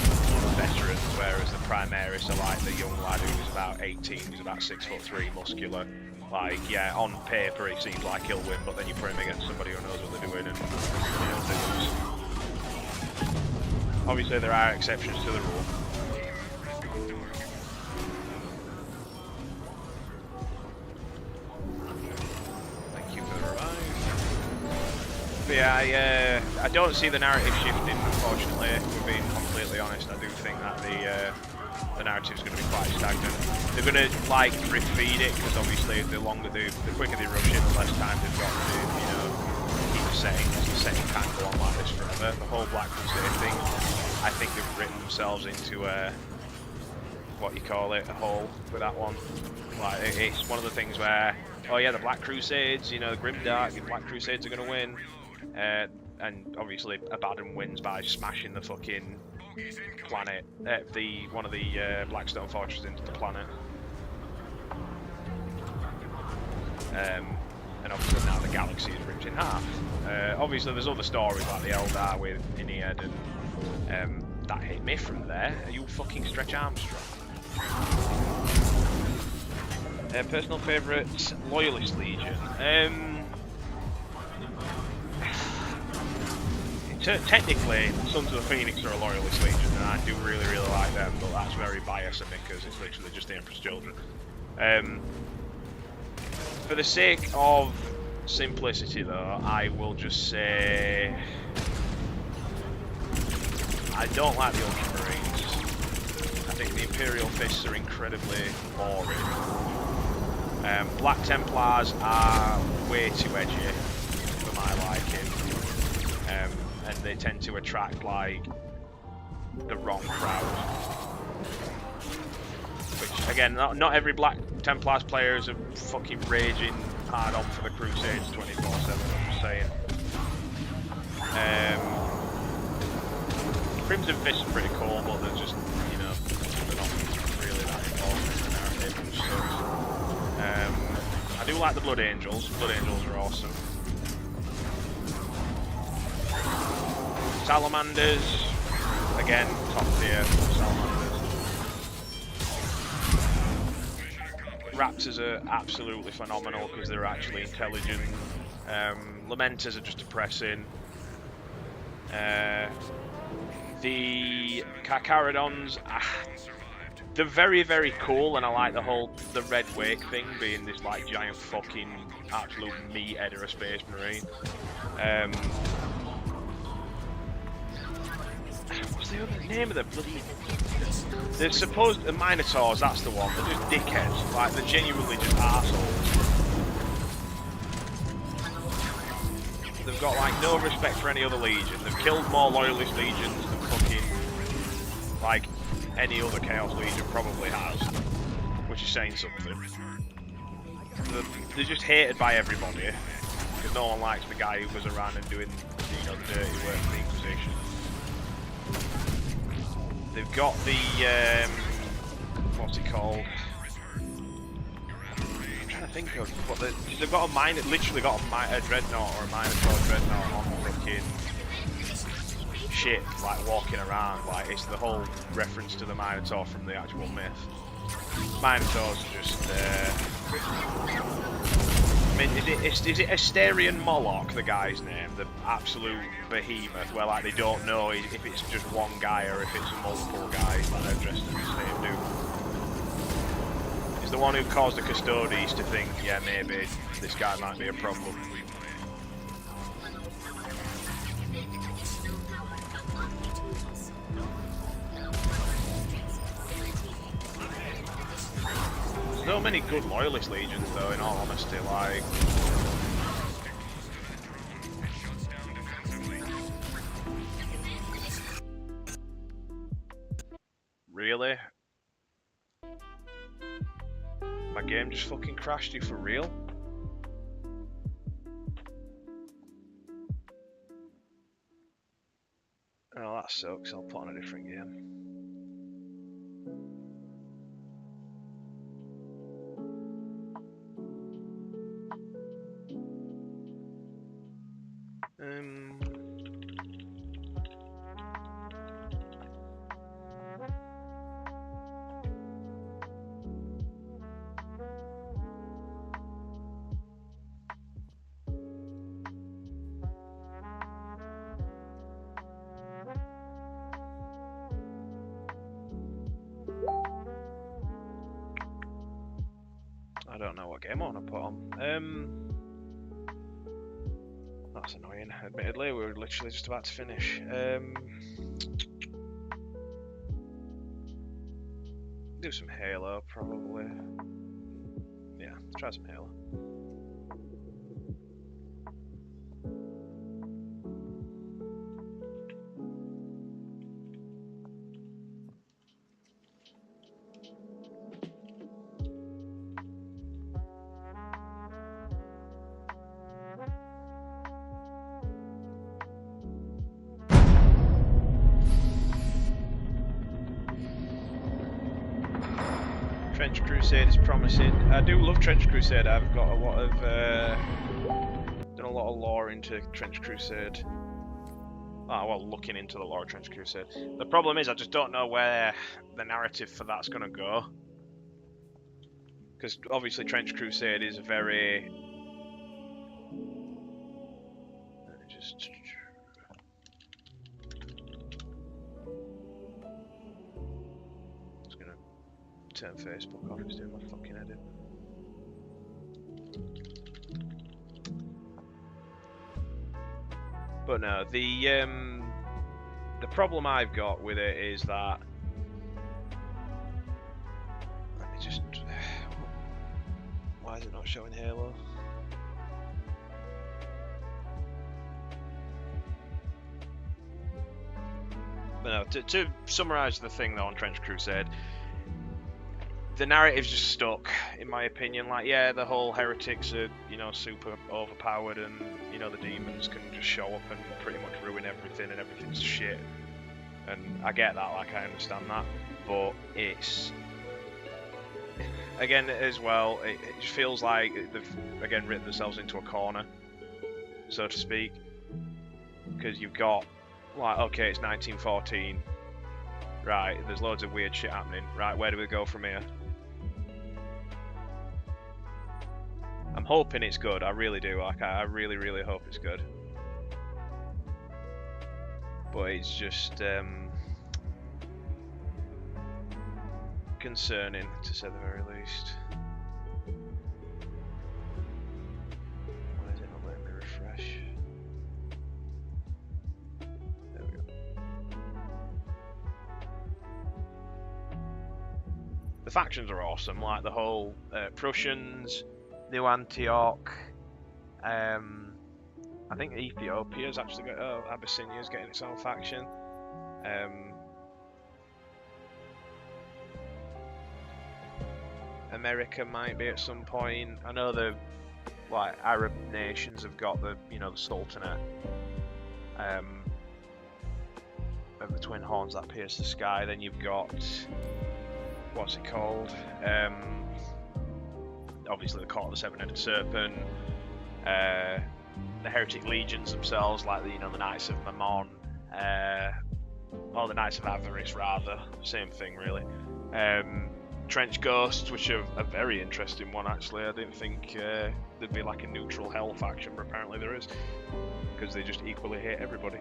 veterans, whereas the Primaris are like the young lad who's about 18, who's about 6'3", muscular. Like, yeah, on paper it seems like he'll win, but then you put him against somebody who knows what they're doing and, you know, they lose. Obviously there are exceptions to the rule. But yeah, I don't see the narrative shifting, unfortunately, if we're being completely honest. I do think that the narrative's going to be quite stagnant. They're going to, like, drip feed it, because obviously the quicker they rush it, the less time they've got to, you know, keep the setting, because the setting can't go on like this forever. The whole Black Crusade thing, I think they've written themselves into a, what you call it, a hole with that one. Like, it's one of the things where, oh yeah, the Black Crusades, you know, the Grimdark, the Black Crusades are going to win. And obviously Abaddon wins by smashing the fucking planet, one of the Blackstone fortresses into the planet. And obviously now the galaxy is ripped in half. Obviously there's other stories like the Eldar with Aeneid, and that hit me from there. Are you fucking Stretch Armstrong? Personal favourites, Loyalist Legion. Technically, Sons of the Phoenix are a Loyalist Legion, and I do really, really like them, but that's very biased because it's literally just the Emperor's children. For the sake of simplicity, though, I will just say I don't like the Ultramarines. I think the Imperial Fists are incredibly boring. Black Templars are way too edgy for my liking, and they tend to attract like the wrong crowd. Which again, not every Black Templars player is a fucking raging hard on for the Crusades 24/7. I'm just saying. Crimson Fist is pretty cool, but they're just, you know, they're not really that involved in the narrative, which sucks. I do like the Blood Angels. Blood Angels are awesome. Salamanders, again, top tier. Salamanders. Raptors are absolutely phenomenal because they're actually intelligent. Lamenters are just depressing. The Carcharodons, they're very, very cool, and I like the Red Wake thing being this like giant fucking absolute meathead of a space marine. What's the other name of the bloody? They're supposed the Minotaurs. That's the one. They're just dickheads. Like they're genuinely just assholes. They've got like no respect for any other legion. They've killed more loyalist legions than fucking like any other Chaos Legion probably has, which is saying something. They're just hated by everybody because no one likes the guy who goes around and doing, you know, the dirty work of the Inquisition. They've got the what's it called? I'm trying to think of what they've got literally got a dreadnought or a Minotaur dreadnought on the fucking ship, like walking around. Like it's the whole reference to the Minotaur from the actual myth. Minotaurs are just. I mean, is it Asterion Moloch, the guy's name, the absolute behemoth, where like they don't know if it's just one guy or if it's multiple guys that are dressed as the same dude. He's the one who caused the Custodes to think, yeah, maybe this guy might be a problem. So many good loyalist legions though, in all honesty, like really? My game just fucking crashed you for real? Oh, that sucks. I'll put on a different game. I don't know what game I want to put on. That's annoying, admittedly. We were literally just about to finish. Do some Halo, probably. Yeah, let's try some Halo. Trench Crusade is promising. I do love Trench Crusade. I've got a lot of done a lot of lore into Trench Crusade. Oh, well, looking into the lore of Trench Crusade. The problem is I just don't know where the narrative for that's going to go. Because obviously Trench Crusade is a very... Let me just... Turn Facebook off, it's doing my fucking edit. But no, the problem I've got with it is that let me just why Why is it not showing Halo? But no, to summarise the thing though on Trench Crusade, the narrative's just stuck, in my opinion. Like, yeah, the whole heretics are, you know, super overpowered, and you know the demons can just show up and pretty much ruin everything, and everything's shit. And I get that, like I understand that, but it's again as well. It just feels like they've again written themselves into a corner, so to speak, because you've got like, okay, it's 1914, right? There's loads of weird shit happening, right? Where do we go from here? I'm hoping it's good. I really do. Like, I really, really hope it's good. But it's just concerning, to say the very least. Why is it not letting me refresh? There we go. The factions are awesome. Like the whole Prussians, New Antioch, I think Ethiopia's actually got, Abyssinia's getting its own faction. America might be at some point. I know the like Arab nations have got the, you know, the Sultanate of the twin horns that pierce the sky. Then you've got, what's it called? Obviously the Court of the Seven-Headed Serpent, the Heretic Legions themselves, like the, you know, the Knights of Mammon, or the Knights of Avarice rather, same thing really. Trench Ghosts, which are a very interesting one actually. I didn't think there'd be like a neutral hell faction, but apparently there is, because they just equally hate everybody.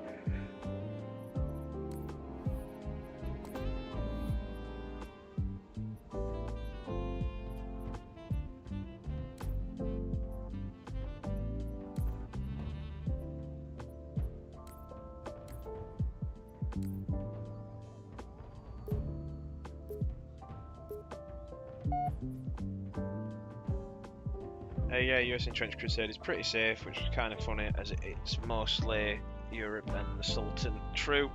Yeah, US in Trench Crusade is pretty safe, which is kind of funny, as it's mostly Europe and the Sultan. True.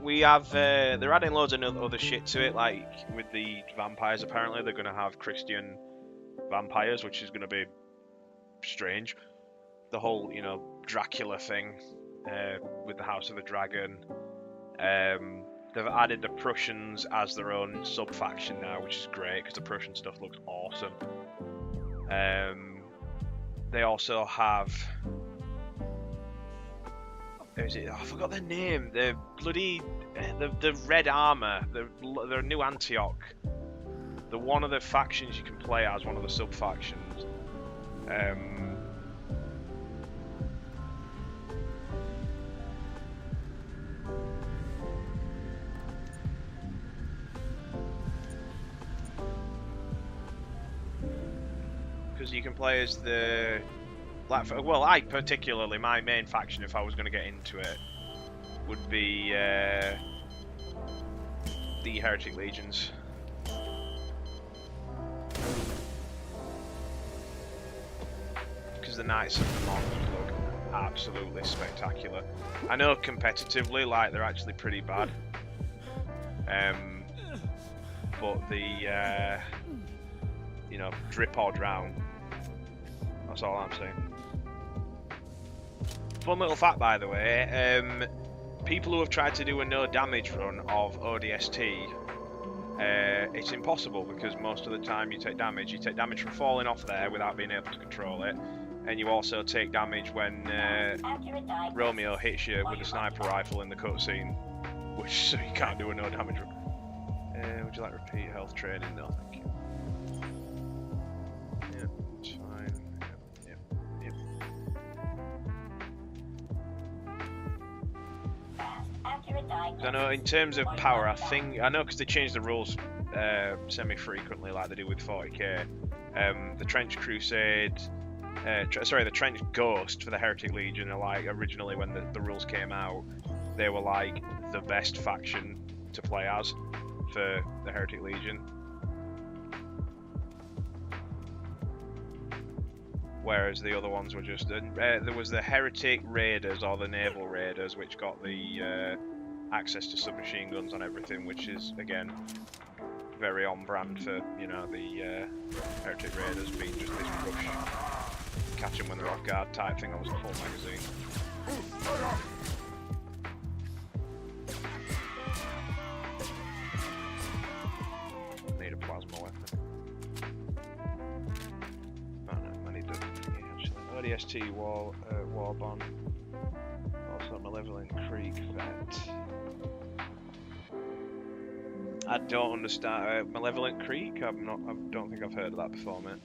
We have, they're adding loads of other shit to it, like with the vampires. Apparently they're going to have Christian vampires, which is going to be strange. The whole, you know, Dracula thing with the House of the Dragon. They've added the Prussians as their own sub-faction now, which is great, because the Prussian stuff looks awesome. They also have, I forgot their name. The bloody the red armor. The New Antioch. The one of the factions you can play as, one of the sub factions. You can play as the, like, well, I particularly, my main faction, if I was going to get into it, would be the Heretic Legions. Because the Knights of the Monks look absolutely spectacular. I know competitively, like, they're actually pretty bad. But the, you know, drip or drown. That's all I'm saying. Fun little fact, by the way, people who have tried to do a no damage run of ODST, it's impossible, because most of the time you take damage. You take damage from falling off there without being able to control it, and you also take damage when Romeo hits you with a sniper rifle in the cutscene, which, so you can't do a no damage run. Would you like repeat health training? No, thank you. I know in terms of power, I know because they change the rules semi-frequently, like they do with 40k. The Trench Crusade, the Trench Ghost for the Heretic Legion are like, originally when the rules came out, they were like the best faction to play as for the Heretic Legion. whereas the other ones were just there was the Heretic Raiders or the Naval Raiders, which got the access to submachine guns on everything, which is again very on brand for, you know, the Heretic Raiders being just this rush, catch them when they're off guard type thing. That was a full magazine. Need a plasma weapon. Oh no, I need the ODST Warbond. Also Malevolent Creek Vet. I don't understand Malevolent Creek. I don't think I've heard of that before, mate.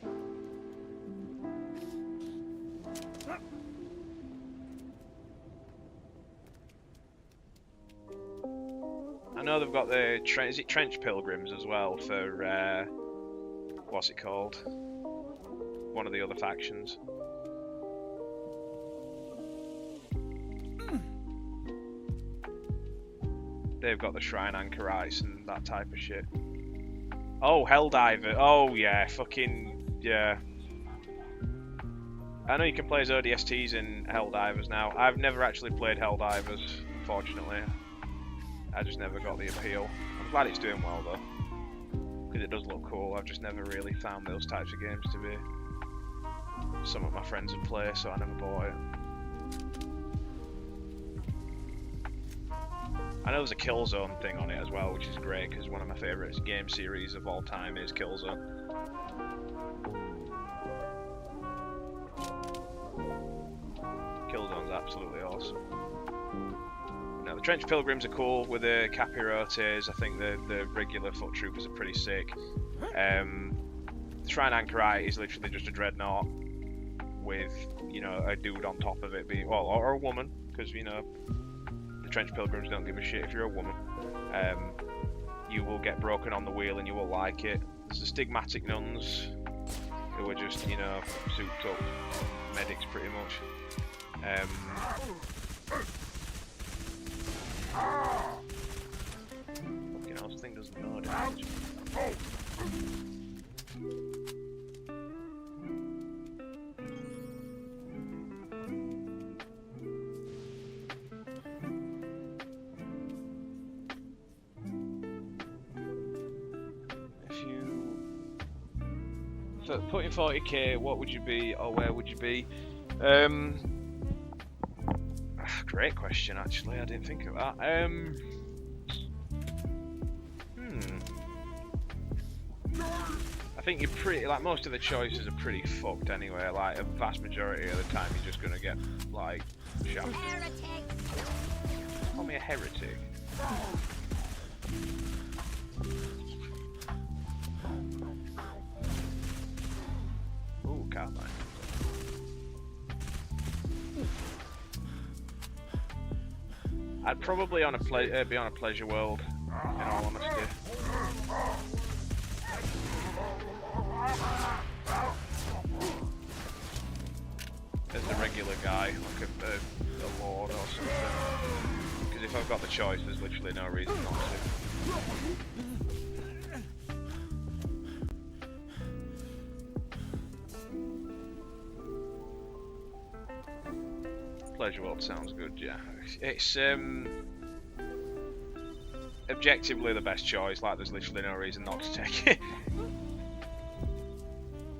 I know they've got the is it Trench Pilgrims as well for what's it called? One of the other factions. They've got the Shrine Anchorites and that type of shit. Oh, Helldiver. Oh yeah, fucking yeah. I know you can play as ODSTs in Helldivers now. I've never actually played Helldivers, unfortunately. I just never got the appeal. I'm glad it's doing well though, because it does look cool. I've just never really found those types of games to be some of my friends would play, so I never bought it. I know there's a Killzone thing on it as well, which is great because one of my favourite game series of all time is Killzone. Killzone's absolutely awesome. Now the Trench Pilgrims are cool with the Capirotes. I think the regular foot troopers are pretty sick. The Shrine Anchorite is literally just a dreadnought with, you know, a dude on top of it, or a woman, because, you know, Trench Pilgrims don't give a shit if you're a woman. You will get broken on the wheel and you will like it. There's the Stigmatic Nuns, who are just, you know, souped up medics pretty much. Fucking hell, this thing doesn't know damage. So putting 40k, what would you be, or where would you be? Great question, actually. I didn't think of that. I think you're pretty, like, most of the choices are pretty fucked anyway. Like, a vast majority of the time, you're just gonna get, like, shafted. Call me a heretic. Ooh, carbine. I'd probably be on a pleasure world, in all honesty. As a regular guy, like a lord or something. Because if I've got the choice, there's literally no reason not to. Pleasure world sounds good, yeah. It's objectively the best choice, like there's literally no reason not to take it.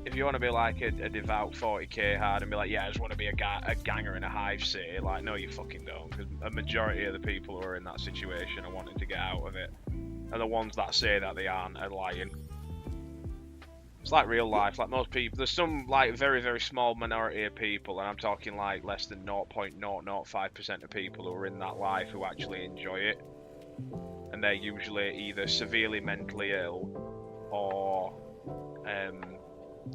If you want to be like a devout 40k hard and be like, yeah, I just want to be a ganger in a hive city, like, no you fucking don't, because a majority of the people who are in that situation are wanting to get out of it, and the ones that say that they aren't are lying. It's like real life, like most people, there's some like very, very small minority of people, and I'm talking like less than 0.005% of people who are in that life who actually enjoy it, and they're usually either severely mentally ill or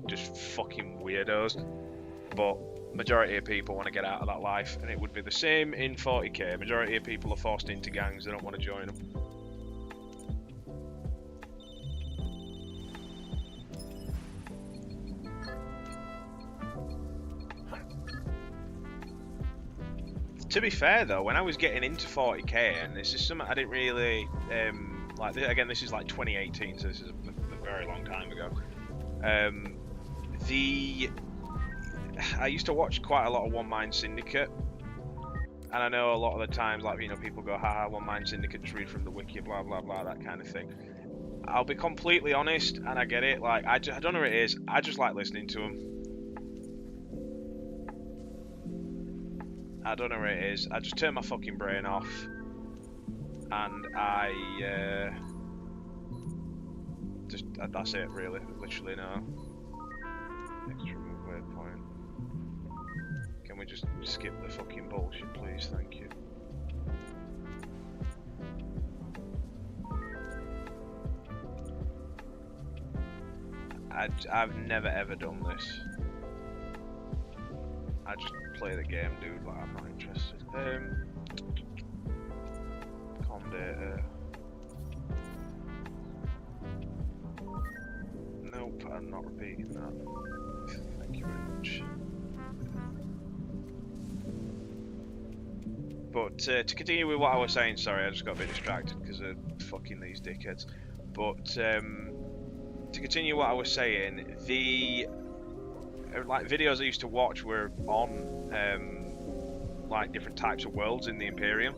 just fucking weirdos. But majority of people want to get out of that life, and it would be the same in 40k. Majority of people are forced into gangs, they don't want to join them. To be fair though, when I was getting into 40k, and this is something I didn't really like, again this is like 2018, so this is a very long time ago, I used to watch quite a lot of One Mind Syndicate, and I know a lot of the times, like, you know, people go, haha, One Mind Syndicate, just read from the wiki, blah blah blah, that kind of thing. I'll be completely honest, and I get it. Like, I don't know what it is. I just like listening to them. I don't know what it is. I just turn my fucking brain off, and that's it, really. Literally, no. Extra move waypoint. Can we just skip the fucking bullshit, please? Thank you. I've never ever done this. I just play the game, dude. Like, I'm not interested. Com data. Nope, I'm not repeating that. Thank you very much. But to continue with what I was saying, sorry, I just got a bit distracted because of fucking these dickheads. But to continue what I was saying, the like videos I used to watch were on like different types of worlds in the Imperium.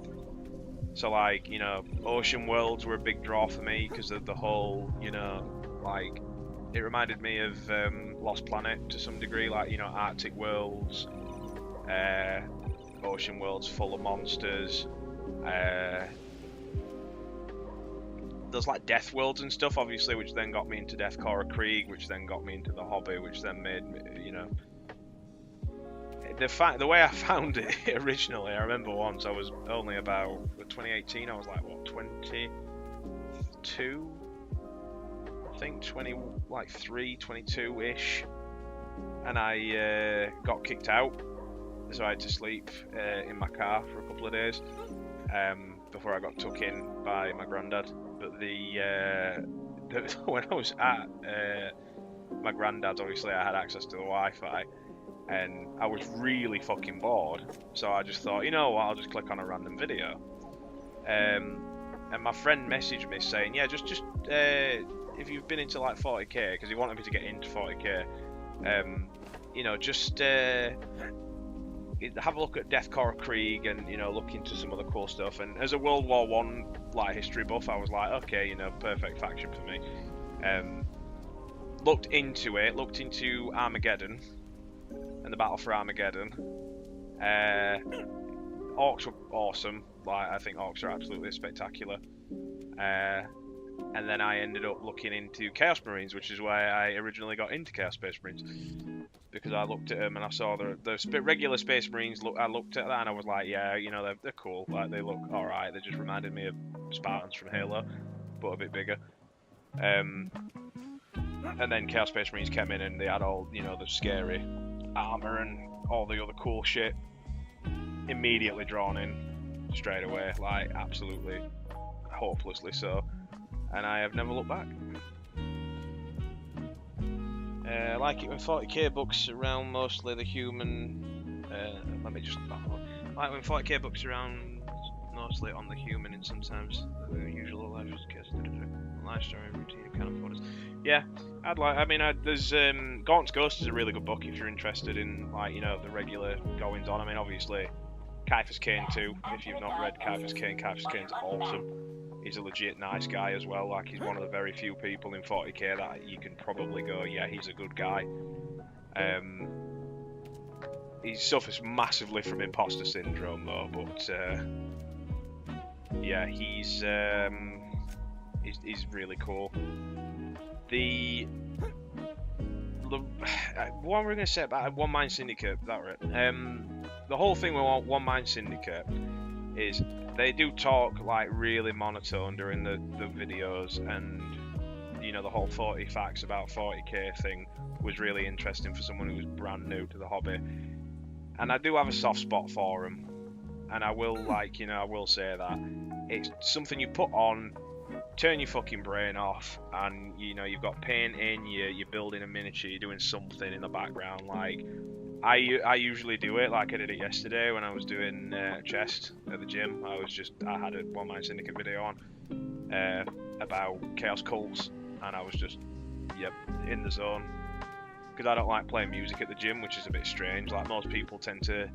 So, like, you know, ocean worlds were a big draw for me because of the whole, you know, like, it reminded me of Lost Planet to some degree, like, you know, Arctic worlds, ocean worlds full of monsters. There's like Death Worlds and stuff, obviously, which then got me into Deathcore Krieg, which then got me into the hobby, which then made me, you know, the way I found it originally. I remember once I was only about 2018. I was like, what, 22? I think 22 ish, and I got kicked out, so I had to sleep in my car for a couple of days before I got took in by my granddad. But when I was at my granddad's, obviously I had access to the Wi-Fi, and I was really fucking bored, so I just thought, you know what, I'll just click on a random video. And my friend messaged me saying, yeah, just if you've been into like 40k, because he wanted me to get into 40k, you know, just have a look at Deathcore Krieg and, you know, look into some other cool stuff. And as a World War I like history buff, I was like, okay, you know, perfect faction for me. Looked into Armageddon and the battle for Armageddon. Orcs were awesome. Like, I think orcs are absolutely spectacular. And then I ended up looking into Chaos Marines, which is why I originally got into Chaos Space Marines, because I looked at them and I saw the regular Space Marines. I looked at that and I was like, yeah, you know, they're cool. Like, they look all right. They just reminded me of Spartans from Halo, but a bit bigger. And then Chaos Space Marines came in and they had all, you know, the scary armor and all the other cool shit. Immediately drawn in straight away, like absolutely hopelessly so. And I have never looked back. I like it when 40k books around mostly the human. Like when 40k books around mostly on the human and sometimes the usual life story routine kind of photos. Yeah, there's Gaunt's Ghost is a really good book if you're interested in, like, you know, the regular goings on. I mean, obviously Caiaphas Cain too. If you've not read Caiaphas Cain's awesome. He's a legit nice guy as well. Like, he's one of the very few people in 40k that you can probably go, yeah, he's a good guy. He suffers massively from imposter syndrome though, but yeah, he's really cool. What we're gonna say about One Mind Syndicate, that right? The whole thing with One Mind Syndicate is they do talk like really monotone during the videos, and you know, the whole 40 facts about 40k thing was really interesting for someone who was brand new to the hobby. And I do have a soft spot for them, and I will, like, you know, I will say that it's something you put on, turn your fucking brain off, and you know, you've got painting, you're building a miniature, you're doing something in the background. Like, I usually do it, like I did it yesterday when I was doing chest at the gym. I had a One Mind Syndicate video on about Chaos Cults, and I was just, yep, in the zone, because I don't like playing music at the gym, which is a bit strange. Like most people tend to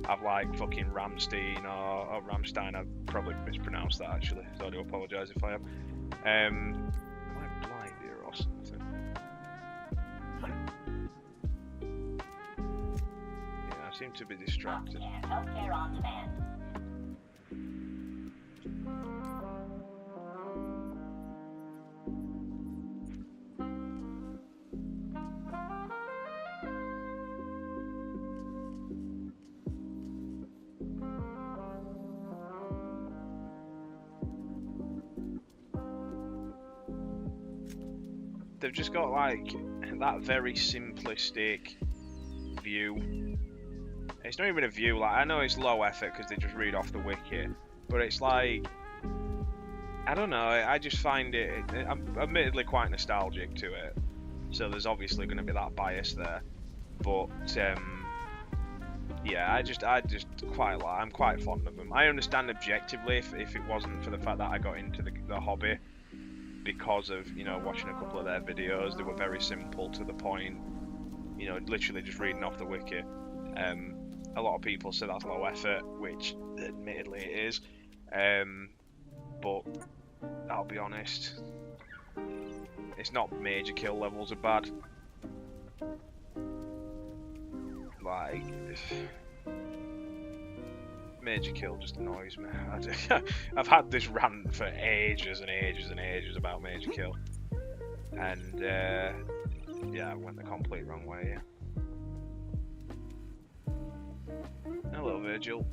have like fucking Rammstein or Rammstein. I probably mispronounced that actually, so I do apologise if I am. Am I blind here or something? Yeah, I seem to be distracted. Healthcare on demand. They've just got like that very simplistic view. It's not even a view, like I know it's low effort because they just read off the wiki, but it's like, I don't know, I just find I'm admittedly quite nostalgic to it, so there's obviously going to be that bias there, but yeah, I just quite like, I'm quite fond of them. I understand objectively if it wasn't for the fact that I got into the hobby because of, you know, watching a couple of their videos. They were very simple, to the point, you know, literally just reading off the wiki. A lot of people say that's low effort, which admittedly it is, but I'll be honest, it's not major kill levels are bad. Like, major kill just annoys me. I've had this rant for ages and ages and ages about major kill, and yeah, it went the complete wrong way. Yeah. Hello, Virgil.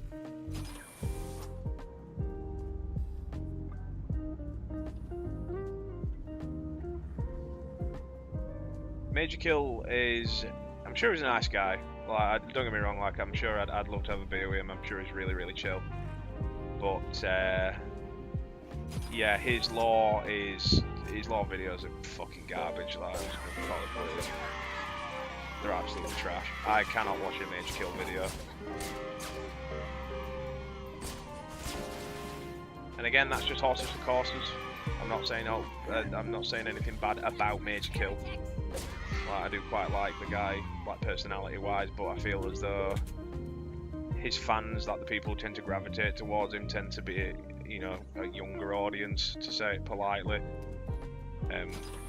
Major Kill is, I'm sure he's a nice guy. Like, don't get me wrong, like I'm sure I'd love to have a beer with him. I'm sure he's really, really chill. But yeah, his law videos are fucking garbage. Like, I'm just gonna call it what it is. They're absolutely trash. I cannot watch a Major Kill video. And again, that's just horses for courses. I'm not saying anything bad about Major Kill. Like, I do quite like the guy, like personality-wise, but I feel as though his fans, like the people who tend to gravitate towards him, tend to be, you know, a younger audience, to say it politely.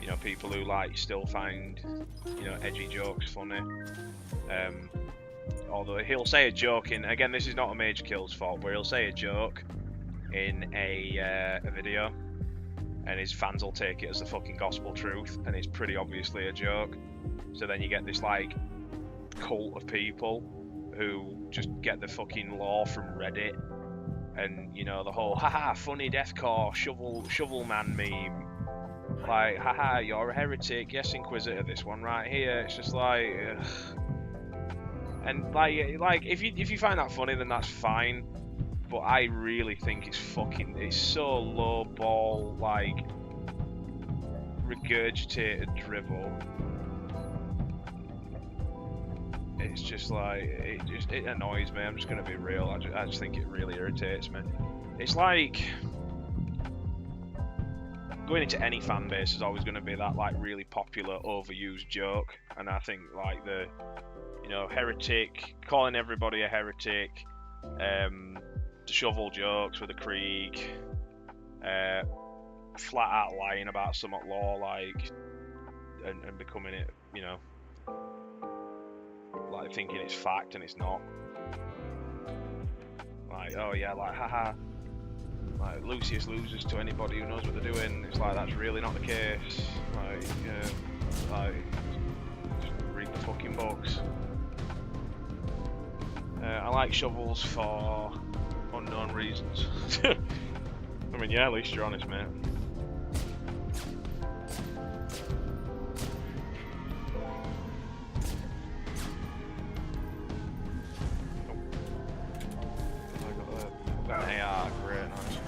You know, people who like still find, you know, edgy jokes funny. Although he'll say a joke in, again, this is not a Major Kill's fault, but he'll say a joke in a video, and his fans will take it as the fucking gospel truth, and it's pretty obviously a joke. So then you get this like cult of people who just get the fucking lore from Reddit, and you know, the whole haha funny deathcore shovel man meme, like haha you're a heretic, yes Inquisitor, this one right here. It's just like ugh. And like if you find that funny, then that's fine, but I really think it's so low ball, like regurgitated drivel. It's just like, it annoys me. I'm just gonna be real. I just think it really irritates me. It's like going into any fan base is always going to be that like really popular overused joke, and I think like the, you know, heretic, calling everybody a heretic, shovel jokes with a Krieg, flat out lying about some law, like, and becoming it, you know, like thinking it's fact and it's not. Like, oh yeah, like haha, like Lucius loses to anybody who knows what they're doing. It's like, that's really not the case. Like just read the fucking books. I like shovels for unknown reasons. I mean, yeah, at least you're honest, mate. Got an AR, great, nice.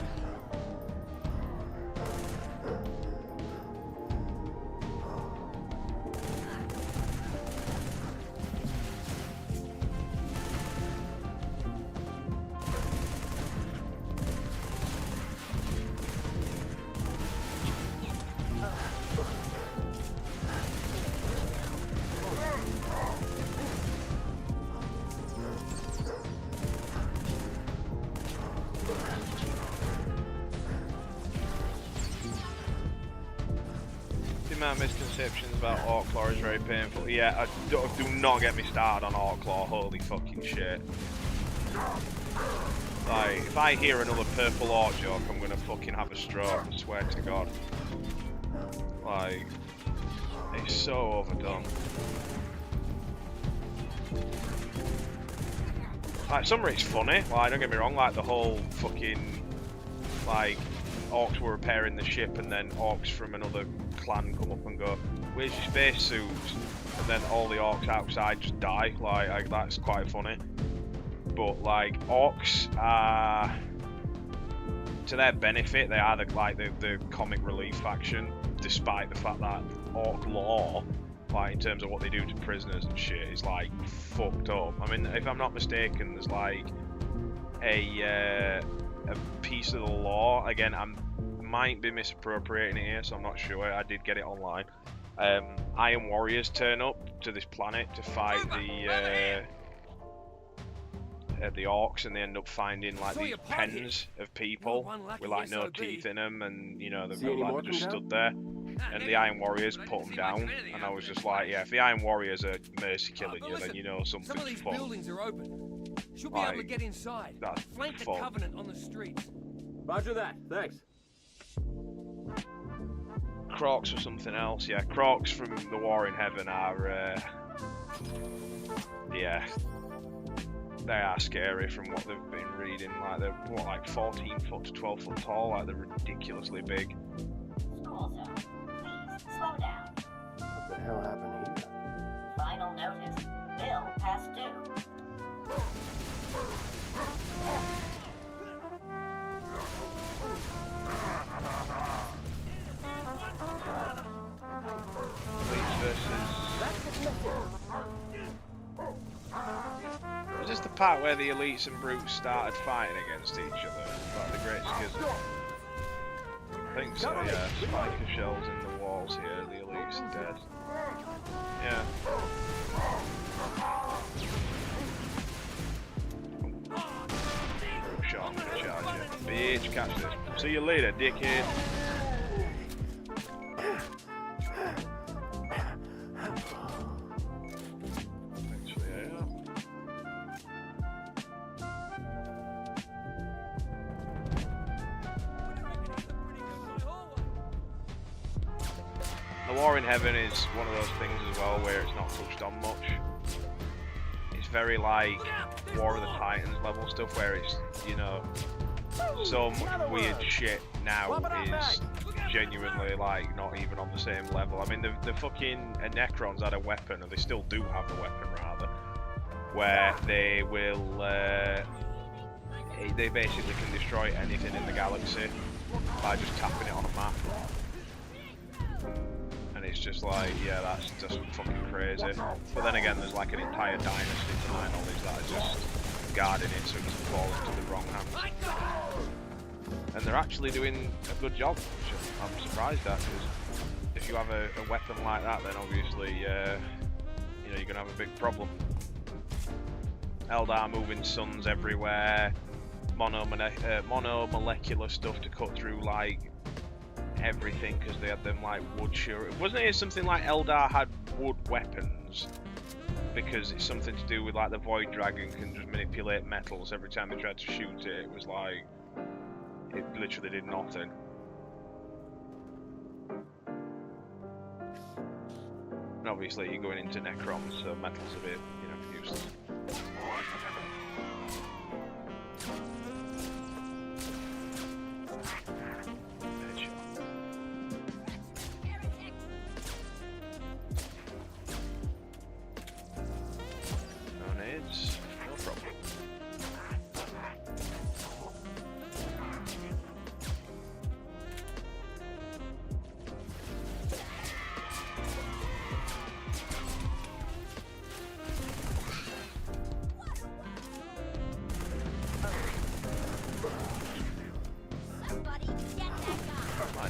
amount of misconceptions about Orclaw is very painful. Yeah, do not get me started on Orclaw, holy fucking shit. Like, if I hear another purple orc joke, I'm gonna fucking have a stroke, I swear to God. Like, it's so overdone. Like, some of it's funny, like, don't get me wrong, like the whole fucking, like, orcs were repairing the ship and then orcs from another clan come up and go, where's your spacesuit? And then all the orcs outside just die, like that's quite funny. But, like, orcs are, to their benefit, they are the comic relief faction, despite the fact that orc law, like, in terms of what they do to prisoners and shit, is, like, fucked up. I mean, if I'm not mistaken, there's, like, a piece of the law, again, I might be misappropriating it here, so I'm not sure, I did get it online. Iron Warriors turn up to this planet to fight the orcs, and they end up finding, like, these pens of people with, like, no teeth in them, and, you know, they're like, just stood there. And the Iron Warriors put them down, and I was just like, yeah, if the Iron Warriors are mercy killing you, then you know something's some of these fucked. buildings are open. Should be able to get inside. That's Flank the fucked. Covenant on the streets. Roger that. Thanks. Crocs or something else, yeah. Crocs from the War in Heaven are, yeah, they are scary from what they've been reading. Like, they're, what, like 14 foot to 12 foot tall, like, they're ridiculously big. School zone. Please slow down. What the hell happened here? Final notice. Bill past due. Elites versus... Was this the part where the Elites and Brutes started fighting against each other? Like the Great Schism? I think so, yeah. Spiker shells in the walls here, the Elites are dead. Yeah. Brute shot, charge you. Bitch, catch this. See you later, dickhead. Actually, yeah. The War in Heaven is one of those things as well where it's not touched on much. It's very like War of the Titans level stuff where it's, you know, so much weird shit now is genuinely like not even on the same level. I mean, the fucking Necrons had a weapon, or they still do have a weapon rather, where they will, they basically can destroy anything in the galaxy by just tapping it on a map. It's just like, yeah, that's just fucking crazy. But then again, there's like an entire dynasty, to my knowledge, that are just guarding it so it doesn't fall into the wrong hands. And they're actually doing a good job, which I'm surprised at, because if you have a weapon like that, then obviously, you know, you're gonna have a big problem. Eldar moving suns everywhere, monomolecular stuff to cut through, like, everything, because they had them like wood sure. Wasn't it something like Eldar had wood weapons because it's something to do with like the Void Dragon can just manipulate metals every time they tried to shoot it? It was like it literally did nothing. And obviously you're going into Necrons, so metal's a bit, you know, useless.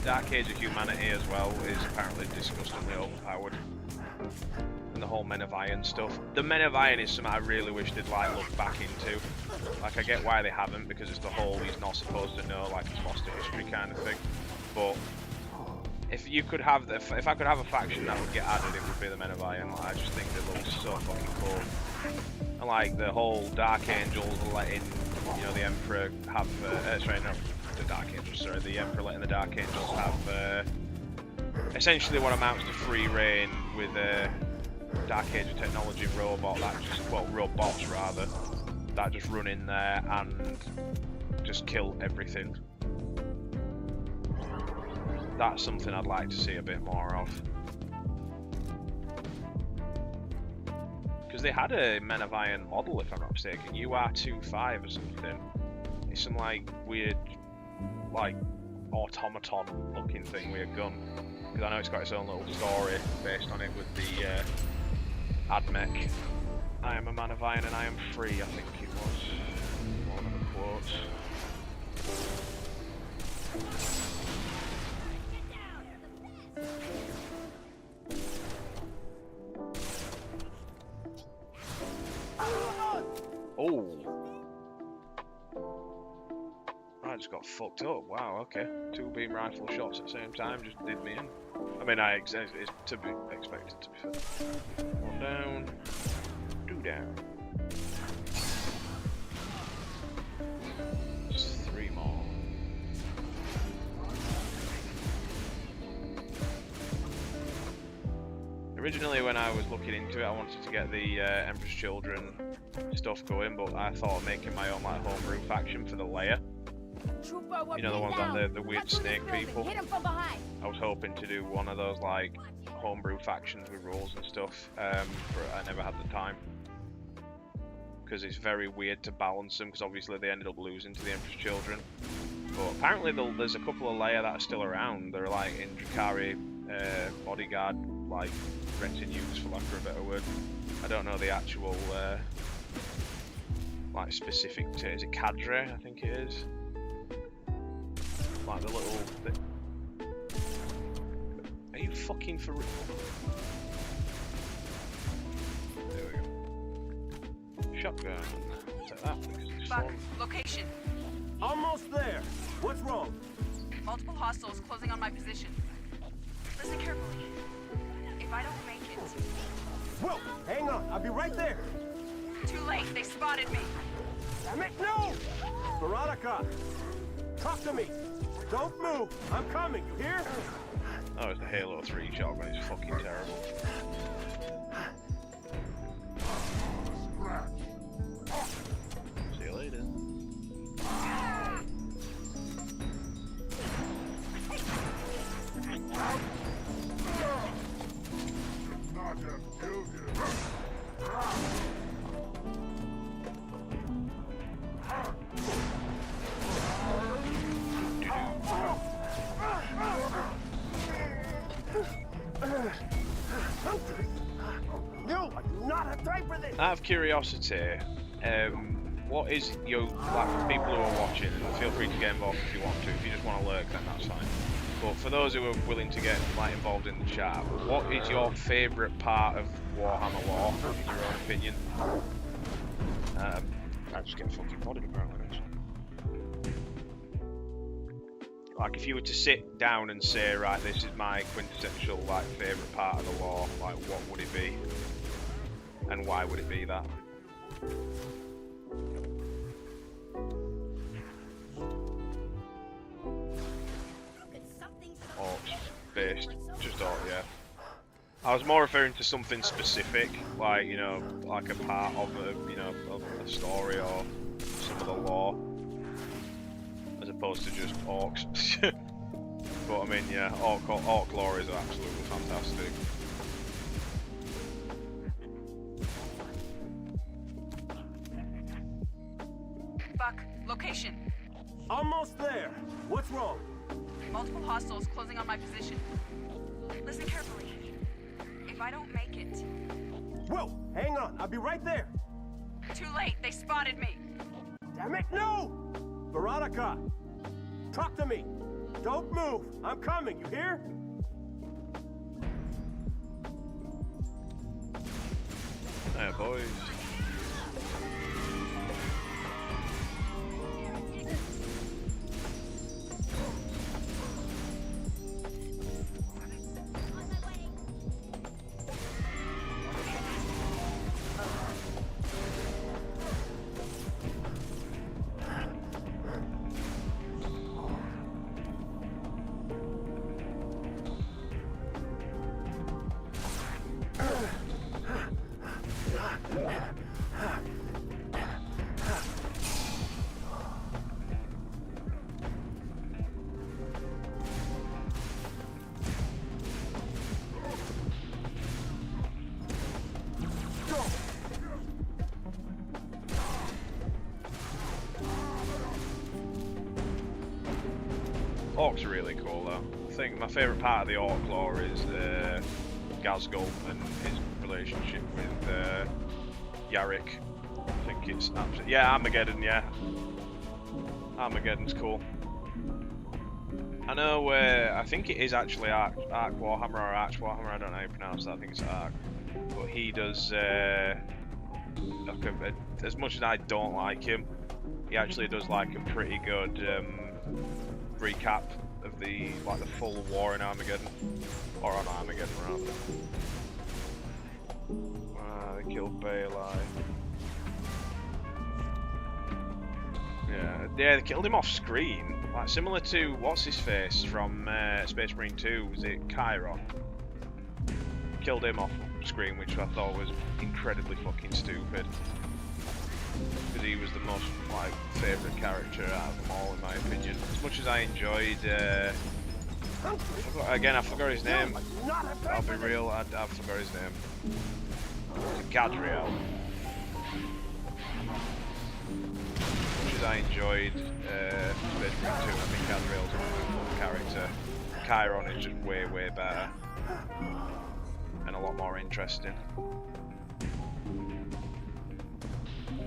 Dark Age of Humanity as well is apparently disgustingly overpowered. And the whole Men of Iron stuff. The Men of Iron is something I really wish they'd like look back into. Like, I get why they haven't, because it's the whole he's not supposed to know, like he's lost to history kind of thing. But if you could have the, if I could have a faction that would get added, it would be the Men of Iron. Like, I just think they look so fucking cool. And like the whole Dark Angels letting, you know, the Emperor have, sorry, not the Dark Angels, sorry, the Emperor letting the Dark Angels have essentially what amounts to free reign with Dark Angel technology robot that just, well, robots rather, that just run in there and just kill everything. That's something I'd like to see a bit more of. Because they had a Men of Iron model, if I'm not mistaken, UR25 or something. It's some like weird, like automaton looking thing with a gun. Because I know it's got its own little story based on it with the Admech. I am a man of iron and I am free, I think it was one of the quotes. Oh! I just got fucked up. Wow, okay. 2 beam rifle shots at the same time just did me in. I mean, it's to be expected, to be fair. 1 down, 2 down. Just 3 more. Originally, when I was looking into it, I wanted to get the Emperor's Children stuff going, but I thought of making my own like homebrew faction for the Leia. You know, the ones like the weird snake people. Hit him from behind. I was hoping to do one of those like homebrew factions with rules and stuff, but I never had the time. Because it's very weird to balance them, because obviously they ended up losing to the Emperor's Children. But apparently there's a couple of Leia that are still around. They're like in Drakari bodyguard, like retinues for lack of a better word. I don't know the actual like specific, is it cadre? I think it is. Like the little... Are you fucking for real? There we go. Shotgun. Take that because it's Buck, fun. location. Almost there. What's wrong? Multiple hostiles closing on my position. Listen carefully. If I don't make it... Whoa! Hang on. I'll be right there. Too late, they spotted me. Damn it, no! Veronica! Talk to me! Don't move! I'm coming, you hear? Oh, it's the Halo 3 shotgun. It's fucking terrible. See you later. No, I do not have time for this! Out of curiosity, what is your, like, for people who are watching, and feel free to get involved if you want to. If you just want to lurk, then that's fine. But for those who are willing to get like involved in the chat, what is your favourite part of Warhammer lore, in your own opinion? I just get fucking bodied apparently. Like, if you were to sit down and say, right, this is my quintessential, like, favourite part of the lore, like, what would it be? And why would it be that? Orcs, based, just orc, yeah. I was more referring to something specific, like, you know, like a part of a, you know, of a story or some of the lore, as opposed to just orcs. But I mean, yeah, orc lore is absolutely fantastic. Buck, location. Almost there. What's wrong? Multiple hostiles closing on my position. Listen carefully. If I don't make it... Whoa! Hang on. I'll be right there. Too late, they spotted me. Damn it, no! Veronica! Talk to me! Don't move! I'm coming, you hear? Yeah, boys. Orcs are really cool though. I think my favourite part of the Orc lore is Gazgul and his relationship with Yarick. I think it's absolutely... Yeah, Armageddon, yeah. Armageddon's cool. I know, I think it is actually Arc Warhammer or Arch Warhammer, I don't know how you pronounce that, I think it's Arc. But he does, as much as I don't like him, he actually does like a pretty good recap of the full war in Armageddon. Or on Armageddon, rather. They killed Baelai. Yeah, they killed him off screen. Like similar to what's his face from Space Marine 2, was it Chiron? Killed him off screen, which I thought was incredibly fucking stupid. Because he was the most favourite character out of them all, in my opinion. As much as I enjoyed, I forgot his name. I'll be real, I forgot his name. Gadriel. As much as I enjoyed Space Marine 2, I think Gadriel's a really fun character. Chiron is just way, way better. And a lot more interesting.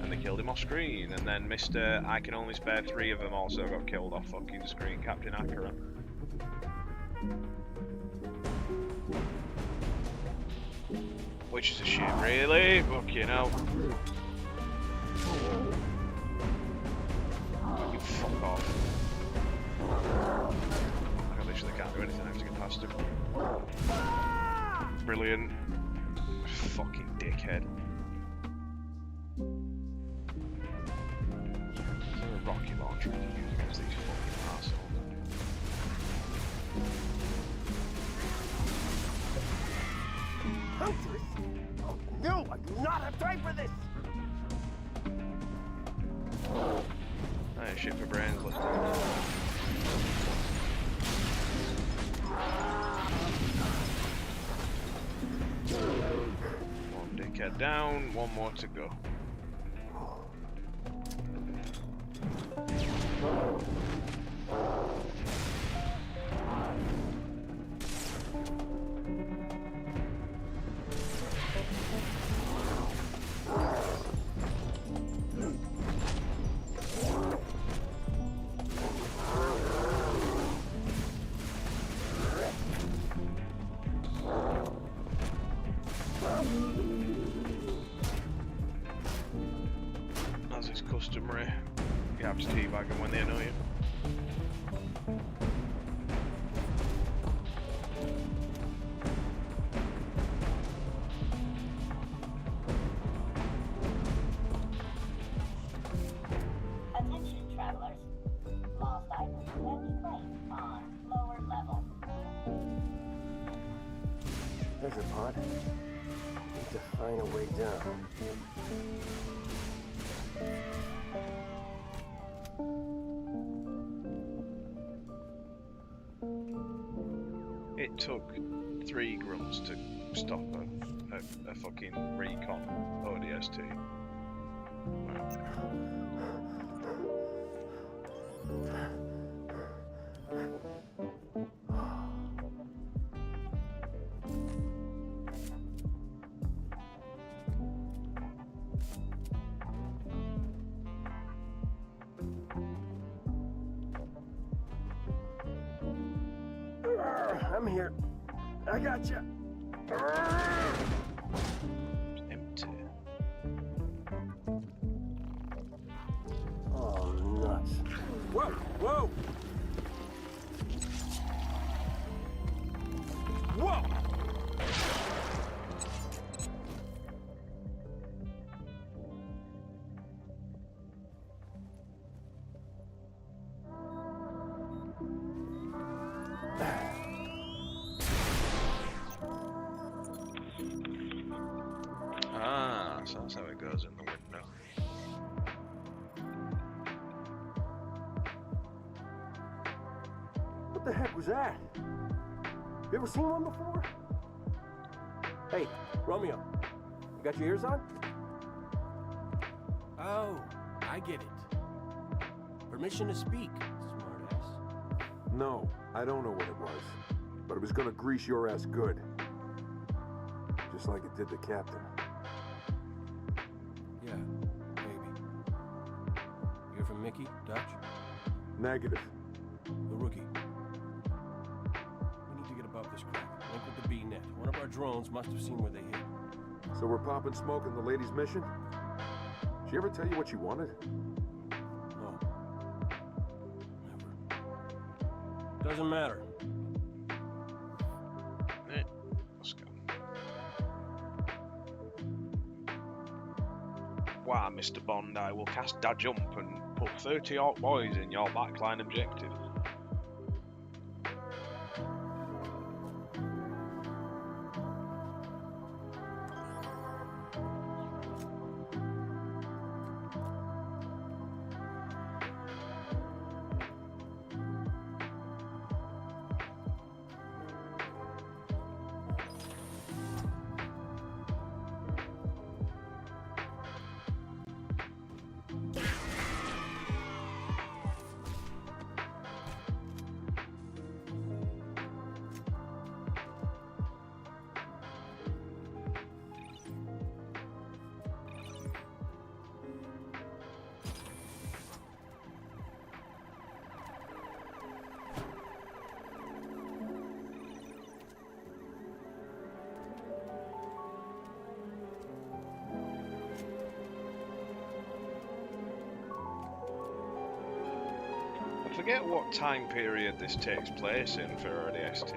And they killed him off screen, and then Mr. I can only spare 3 of them also got killed off fucking screen, Captain Acheron. Which is a shit, really. Fucking hell. Fucking fuck off. I literally can't do anything, I have to get past him. Brilliant. Fucking dickhead. Is there a rocket launcher we can use against these fucking assholes? Hunters? Oh, no, I do not have time for this! Alright, shit for brains, let's do it. One dickhead down, one more to go. As is customary, you have to teabag them when they annoy you. Attention, travelers. Lost items can be claimed on lower level. There's a pod. Need to find a way down. It took 3 grunts to stop a fucking recon ODST. I'm here. I gotcha. It's empty. Oh, nuts. Whoa, whoa! Whoa! Ah, so that's how it goes in the window. What the heck was that? You ever seen one before? Hey, Romeo, you got your ears on? Oh, I get it. Permission to speak, smartass. No, I don't know what it was. But it was gonna grease your ass good. Just like it did the captain. Yeah, maybe. You're from Mickey, Dutch? Negative. The rookie. We need to get above this crap. Link with the B-net. One of our drones must have seen where they hid. So we're popping smoke on the lady's mission? Did she ever tell you what she wanted? No. Never. Doesn't matter. Let's go. Why, Mr. Bond, I will cast da jump and put 30 orc boys in your backline objective. I forget what time period this takes place in for ODST.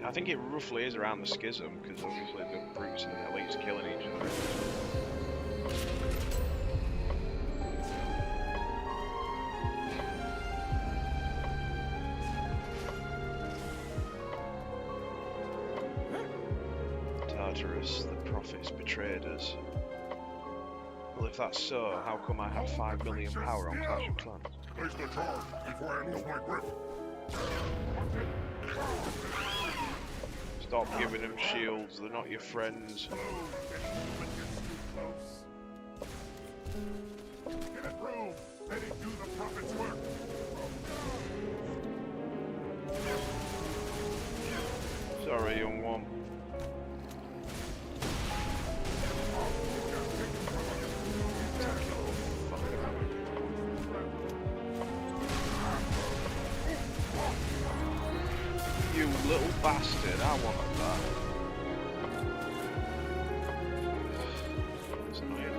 I think it roughly is around the schism, because obviously the brutes and the elites are killing each other. Tartarus, the prophets betrayed us. Well, if that's so, how come I have 5 million power on Clash of Clans? Place the charge before I lose my grip. Stop giving them shields, they're not your friends. Get it through. Let it do the prophet's work. Sorry, young one. You little bastard, I wanted that. It's annoying.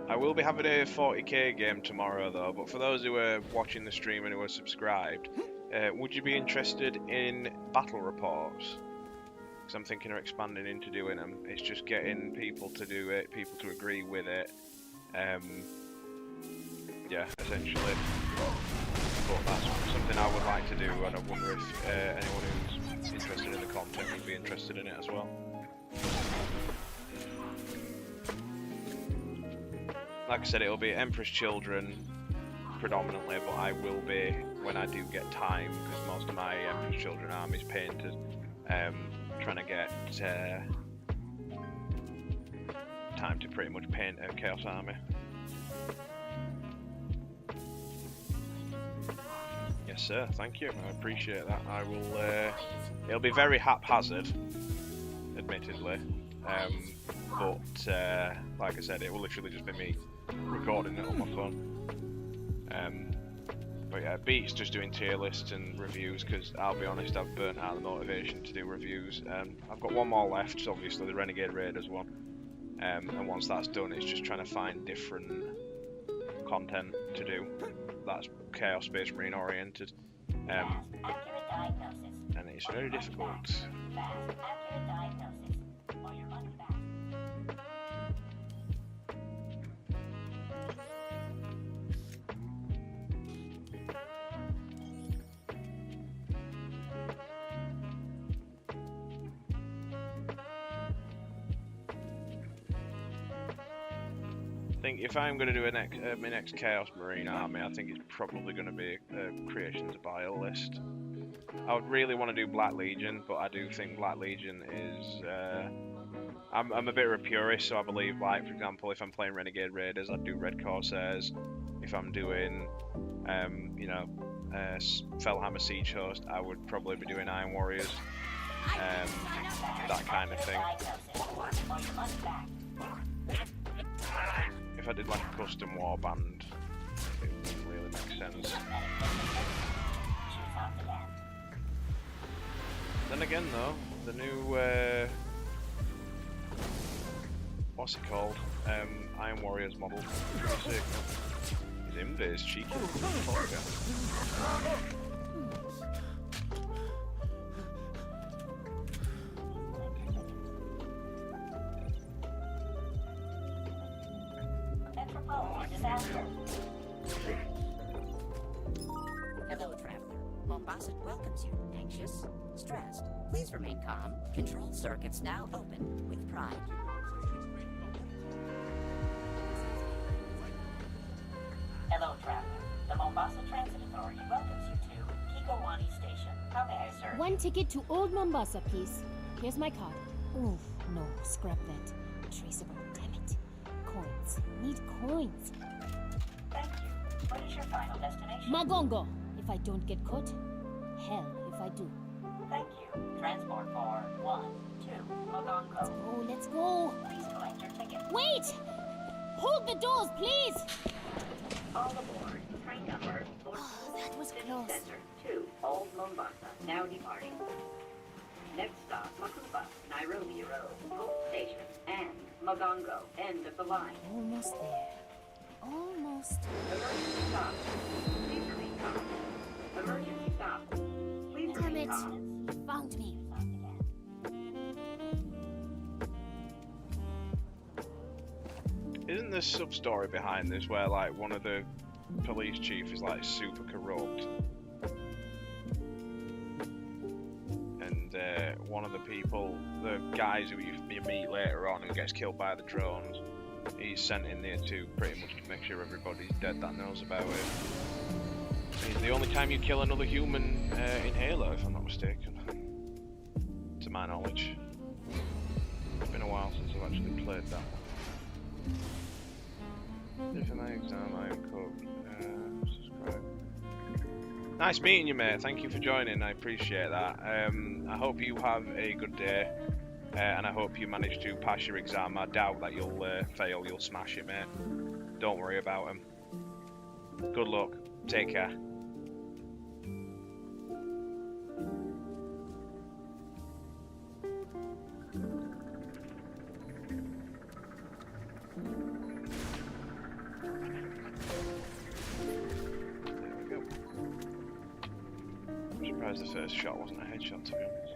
I will be having a 40k game tomorrow though, but for those who are watching the stream and who are subscribed, would you be interested in battle reports? Because I'm thinking of expanding into doing them. It's just getting people to do it, people to agree with it. Yeah, essentially. But that's something I would like to do, and I wonder if anyone who's interested in the content would be interested in it as well. Like I said, it'll be Emperor's Children predominantly, but I will be, when I do get time, because most of my Emperor's Children army is painted, trying to get time to pretty much paint a Chaos army. Yes sir, thank you, I appreciate that. I will, it'll be very haphazard, admittedly, but like I said, it will literally just be me recording it on my phone. But yeah, Beat's just doing tier lists and reviews, because I'll be honest, I've burnt out the motivation to do reviews. I've got one more left, so obviously the Renegade Raiders one. And once that's done, it's just trying to find different content to do that's Chaos Space Marine oriented. Fast, accurate diagnosis. And it's very difficult. Fast, accurate diagnosis. Or your money back. I think if I'm going to do my next Chaos Marine army, I think it's probably going to be a Creations Bile list. I would really want to do Black Legion, but I do think Black Legion is I'm a bit of a purist, so I believe, like, for example, if I'm playing Renegade Raiders, I'd do Red Corsairs. If I'm doing, you know, Fellhammer Siege Host, I would probably be doing Iron Warriors. That kind of thing. If I did like a custom warband, it wouldn't really make sense. Then again though, the new what's it called? Iron Warriors model. Pretty sick. His invis is cheeky. Hello, traveler. Mombasa welcomes you. Anxious? Stressed? Please remain calm. Control circuits now open with pride. Hello, traveler. The Mombasa Transit Authority welcomes you to Kikowani Station. How may I serve? One ticket to Old Mombasa, please. Here's my card. Oof, no, scrap that. Traceable, damn it. Coins. Need coins. Thank you. What is your final destination? Magongo, if I don't get caught. Hell, if I do. Thank you. Transport for 1, 2, Mogongo. Oh, let's go. Please collect your ticket. Wait! Hold the doors, please! All aboard. Train number 14. That was City close. Center to Old Mombasa. Now departing. Next stop, Makupa, Nairobi Road, Hope Station, and Mogongo, end of the line. Almost there. Almost. Emergency stop. Please remain calm. Emergency stop. Please Damn remain it. calm. You found me. Isn't there sub story behind this where like one of the police chief is like super corrupt, and one of the people, the guys who you meet later on who gets killed by the drones, he's sent in there to pretty much make sure everybody's dead that knows about it. It's the only time you kill another human in Halo, if I'm not mistaken, to my knowledge. It's been a while since I've actually played that one. For my exam, I am cooked. Subscribe. Nice meeting you, mate. Thank you for joining. I appreciate that. I hope you have a good day, and I hope you manage to pass your exam. I doubt that you'll fail. You'll smash it, mate. Don't worry about them. Good luck. Take care. The first shot wasn't a headshot, to be honest.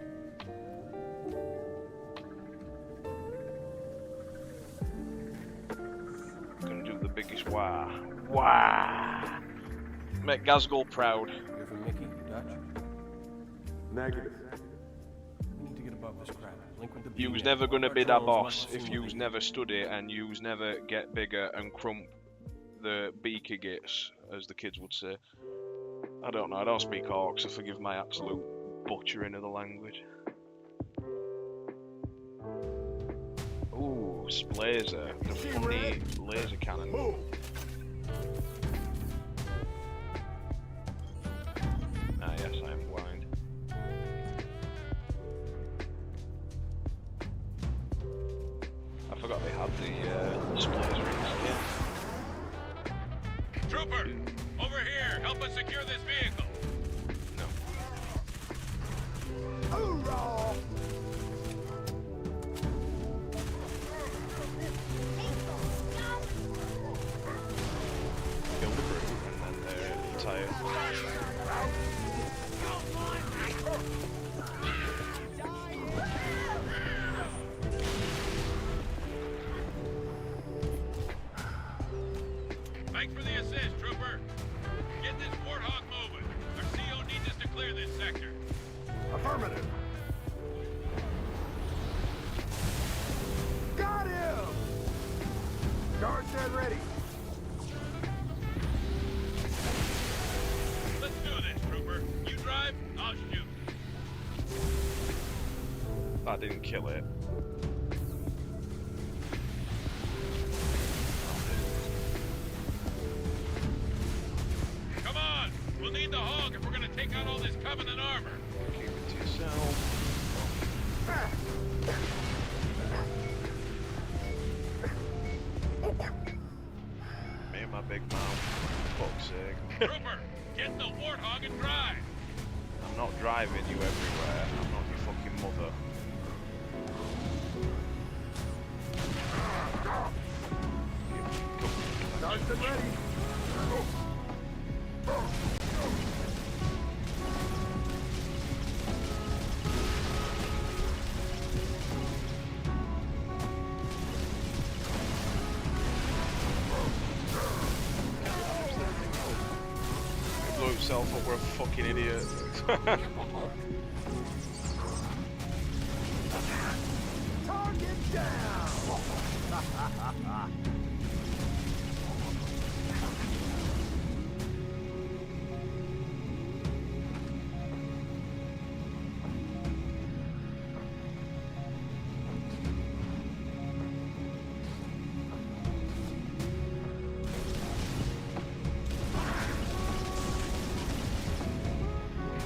Gonna do the biggest wah. Wah! Make Gazgul proud. You're from Mickey, Dutch? Negative. We need to get above this crap. Delinquent to You's being never it. gonna Our be that drones boss must if seem you's to never study and you's never get bigger and crump the beaker gits, as the kids would say. I don't know, I don't speak Orc, so forgive my absolute butchering of the language. Ooh, Splazer, the funny laser cannon. Move! Ah yes, I am blind. I forgot they had the Splazer in that game. Trooper, over here. Help us secure this vehicle. No. Hoorah! Kill the crew and then they're tired. Thanks for the assist, Trooper. Get this Warthog moving. Our CO needs us to clear this sector. Affirmative. Got him! Guard stand ready. Let's do this, Trooper. You drive, I'll shoot. That didn't kill it. the hog if we're gonna take out all this Covenant armor. Keep it to yourself. Me and my big mouth. For fuck's sake. Trooper, get the warthog and drive. I'm not driving you everywhere. I'm not your fucking mother. Starts and ready. He blew himself up. We're a fucking idiot. Target down.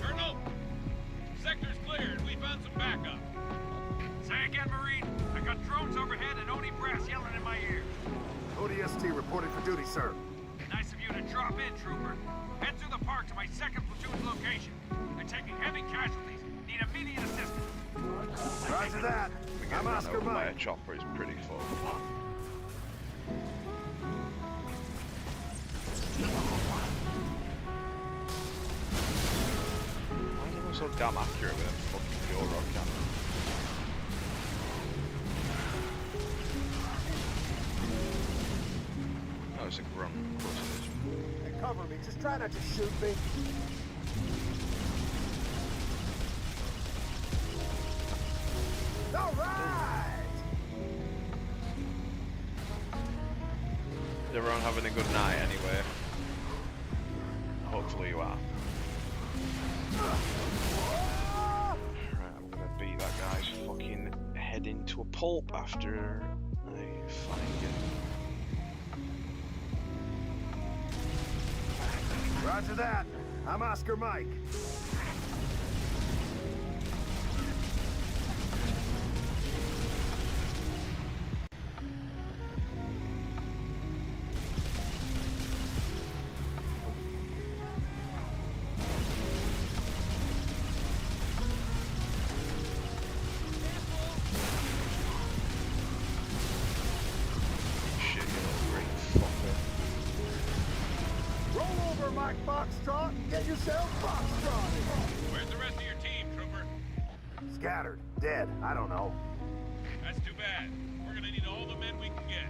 Colonel, sector's cleared. We found some backup. Say again, Marine. I got drones overhead and Oni brass yelling in my ear. ODST reporting for duty, sir. Nice of you to drop in, Trooper. Head through the park to my 2nd platoon's location. They're taking heavy casualties. Need immediate assistance. Roger that. I'm Oscar My Mike. chopper is pretty full. Why is it so damn accurate with them fucking pure rock cannon? Oh, it's a grunt. Of course it is. Hey, cover me. Just try not to shoot me. All right. Is everyone having a good night anyway? Hopefully you are. Right, I'm gonna beat that guy's fucking head into a pulp after I find him. Roger that. I'm Oscar Mike. Shit, you little great fucker. Roll over, Mike Foxtrot. Get yourself Foxtrotted. Where's the rest of your team, Trooper? Scattered. Dead. I don't know. That's too bad. We're gonna need all the men we can get.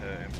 That hurt him.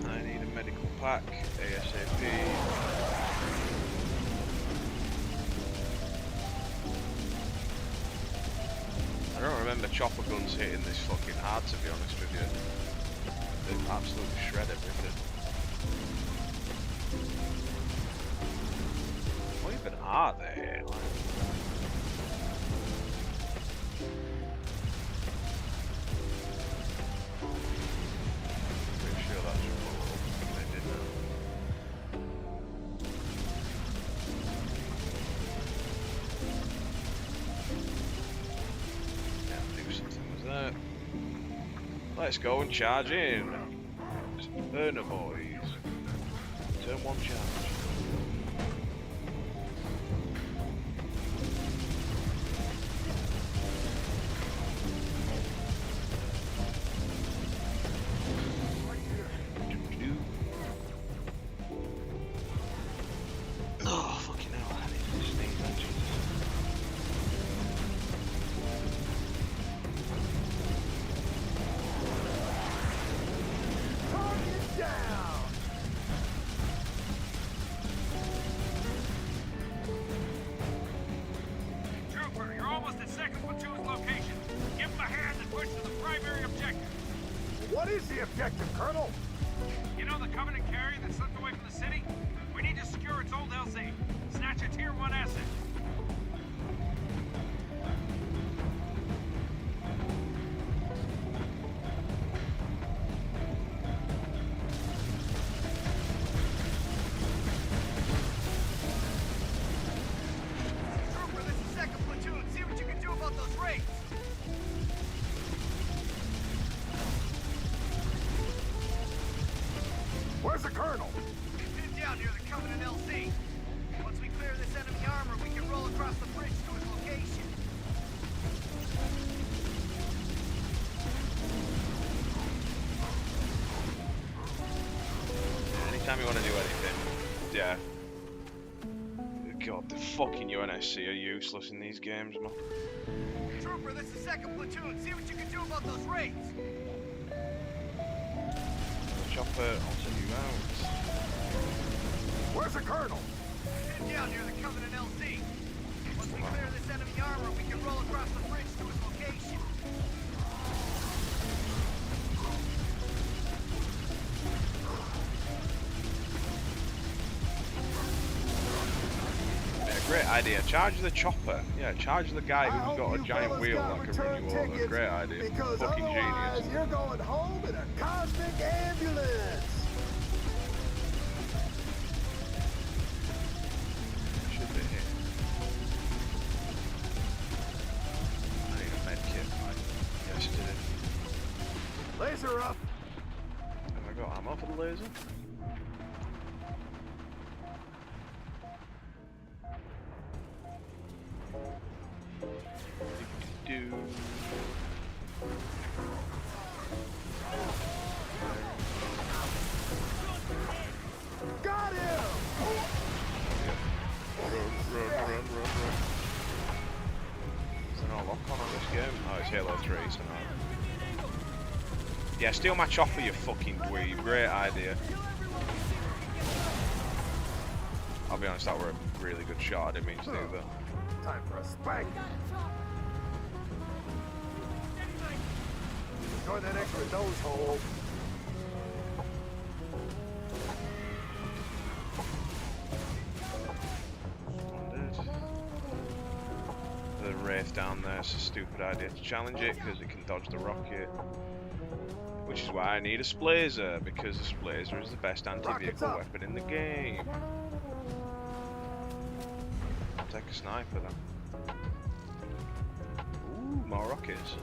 I need a medical pack ASAP. I don't remember chopper guns hitting this fucking hard, to be honest with you. They absolutely shred everything. What even are they? Like, pretty sure that's what they did now. Yeah, do something with that. Let's go and charge in. Burner boys. Turn one charge. What is the objective, Colonel? You know the Covenant carrier that slipped away from the city? We need to secure its old LZ. Snatch a Tier 1 asset. Trooper, this is 2nd Platoon. See what you can do about those raids. Where's the Colonel? Pinned down near the Covenant LZ. Once we clear this enemy armor, we can roll across the bridge to his location. Anytime you want to do anything, yeah. God, the fucking UNSC are useless in these games, man. Trooper, this is 2nd Platoon. See what you can do about those raids. Chopper, I'll take you out. Where's the Colonel? Pinned down near the Covenant LZ. Once we clear this enemy armor, we can roll across the bridge to his location. Yeah, great idea. Charge the chopper. Yeah, charge the guy who's got a giant wheel that can run you over. Great idea. Because Fucking otherwise genius. you're going home in a cosmic ambulance. Should be here. I need a med kit. Yes, it did. Laser up. Have I got ammo for the laser? Do. Got him. Run. Is there no lock on this game? Oh, it's Halo 3, so no. Yeah, steal my chopper, you fucking dweeb. Great idea. I'll be honest, that were a really good shot. I didn't mean to do that. Time for a spank. Enjoy that extra nose hole. The Wraith down there is a stupid idea to challenge it because it can dodge the rocket. Which is why I need a Splazer, because the Splazer is the best anti-vehicle weapon in the game. I'll take a sniper then. Ooh, more rockets.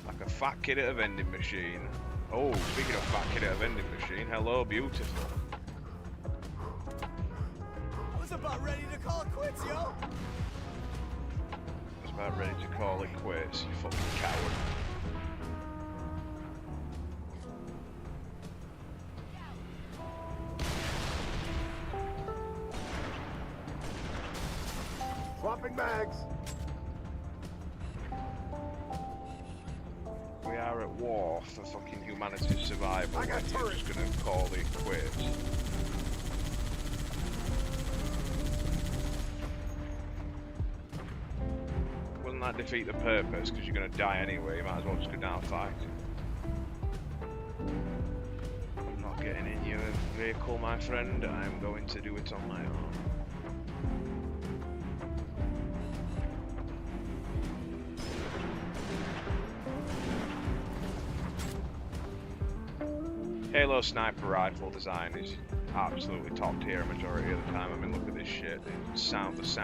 Like a fat kid at a vending machine. Oh, speaking of fat kid at a vending machine, hello, beautiful. I was about ready to call it quits, yo. I was about ready to call it quits, you fucking coward. Swapping bags. We are at war for fucking humanity's survival, and you're just gonna call it quits. Wouldn't that defeat the purpose? Because you're gonna die anyway, you might as well just go down fighting. I'm not getting in your vehicle, my friend. I'm going to do it on my own. Halo sniper rifle design is absolutely top tier majority of the time. I mean, look at this shit. The sound is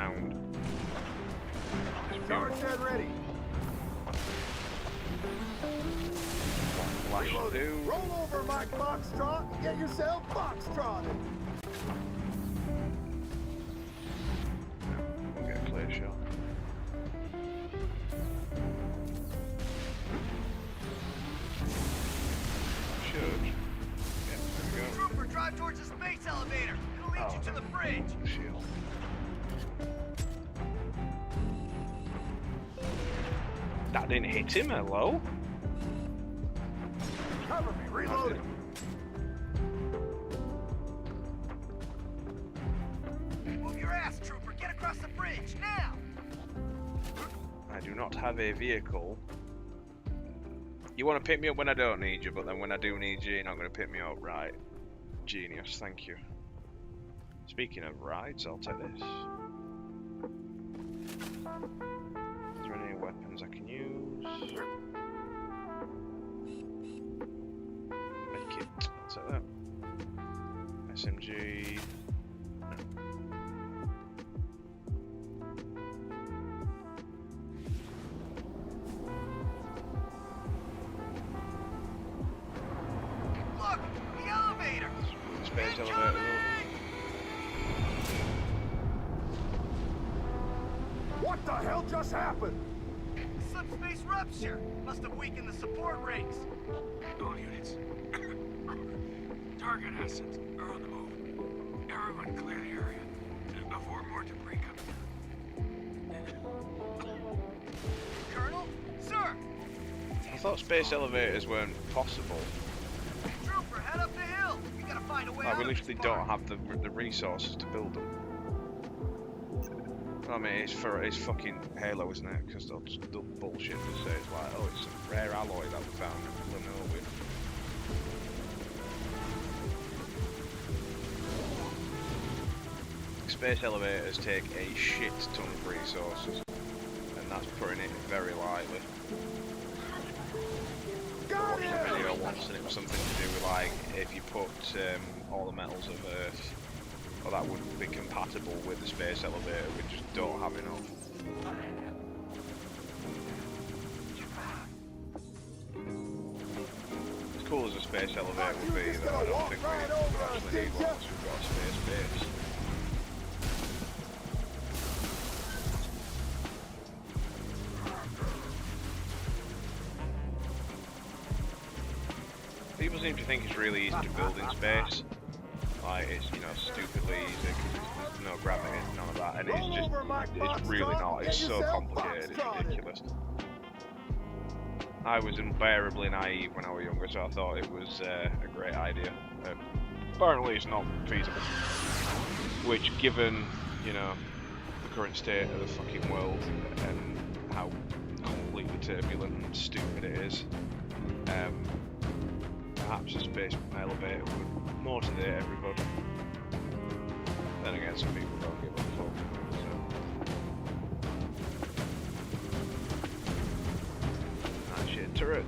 Charge that ready. flash do. Roll over, Mike Foxtrot, and get yourself foxtrotted. We'll get a clear shot. Should. Trooper, drive towards the space elevator. It'll lead you to the bridge. Shield. That didn't hit him, hello? Cover me, reloading. Move your ass, Trooper. Get across the bridge, now! I do not have a vehicle You want to pick me up when I don't need you, but then when I do need you, you're not going to pick me up, right? Genius, thank you. Speaking of rides, I'll take this. Is there any weapons I can use? Medkit, I'll take that. SMG. Look! The elevator! Space elevator. What the hell just happened? Subspace rupture! Must have weakened the support rings. All units. Target assets are on the move. Everyone clear the area before more debris comes in. Colonel? Sir! I thought space elevators weren't possible. Trooper, head up the hill! You gotta find a way Like, out we of this literally park. don't have the resources to build them. I mean, it's fucking Halo, isn't it? Because they'll bullshit and say it's like, oh, it's a rare alloy that we found in the middle of nowhere. Space elevators take a shit ton of resources, and that's putting it very lightly. Watched a video once, and it was something to do with like if you put all the metals of Earth, well, that wouldn't be compatible with the space elevator. We just don't have enough. As cool as a space elevator would be, though, I don't think we actually need one once we've got a space base. People seem to think it's really easy to build in space. Like, it's, you know, stupidly easy because there's no gravity, none of that, and it's just, it's really not. It's so complicated, it's ridiculous. I was unbearably naive when I was younger, so I thought it was a great idea. Apparently it's not feasible. Which, given, you know, the current state of the fucking world and how completely turbulent and stupid it is, perhaps a space elevator would motivate everybody. Then again, some people don't give a fuck. Nice shit turret.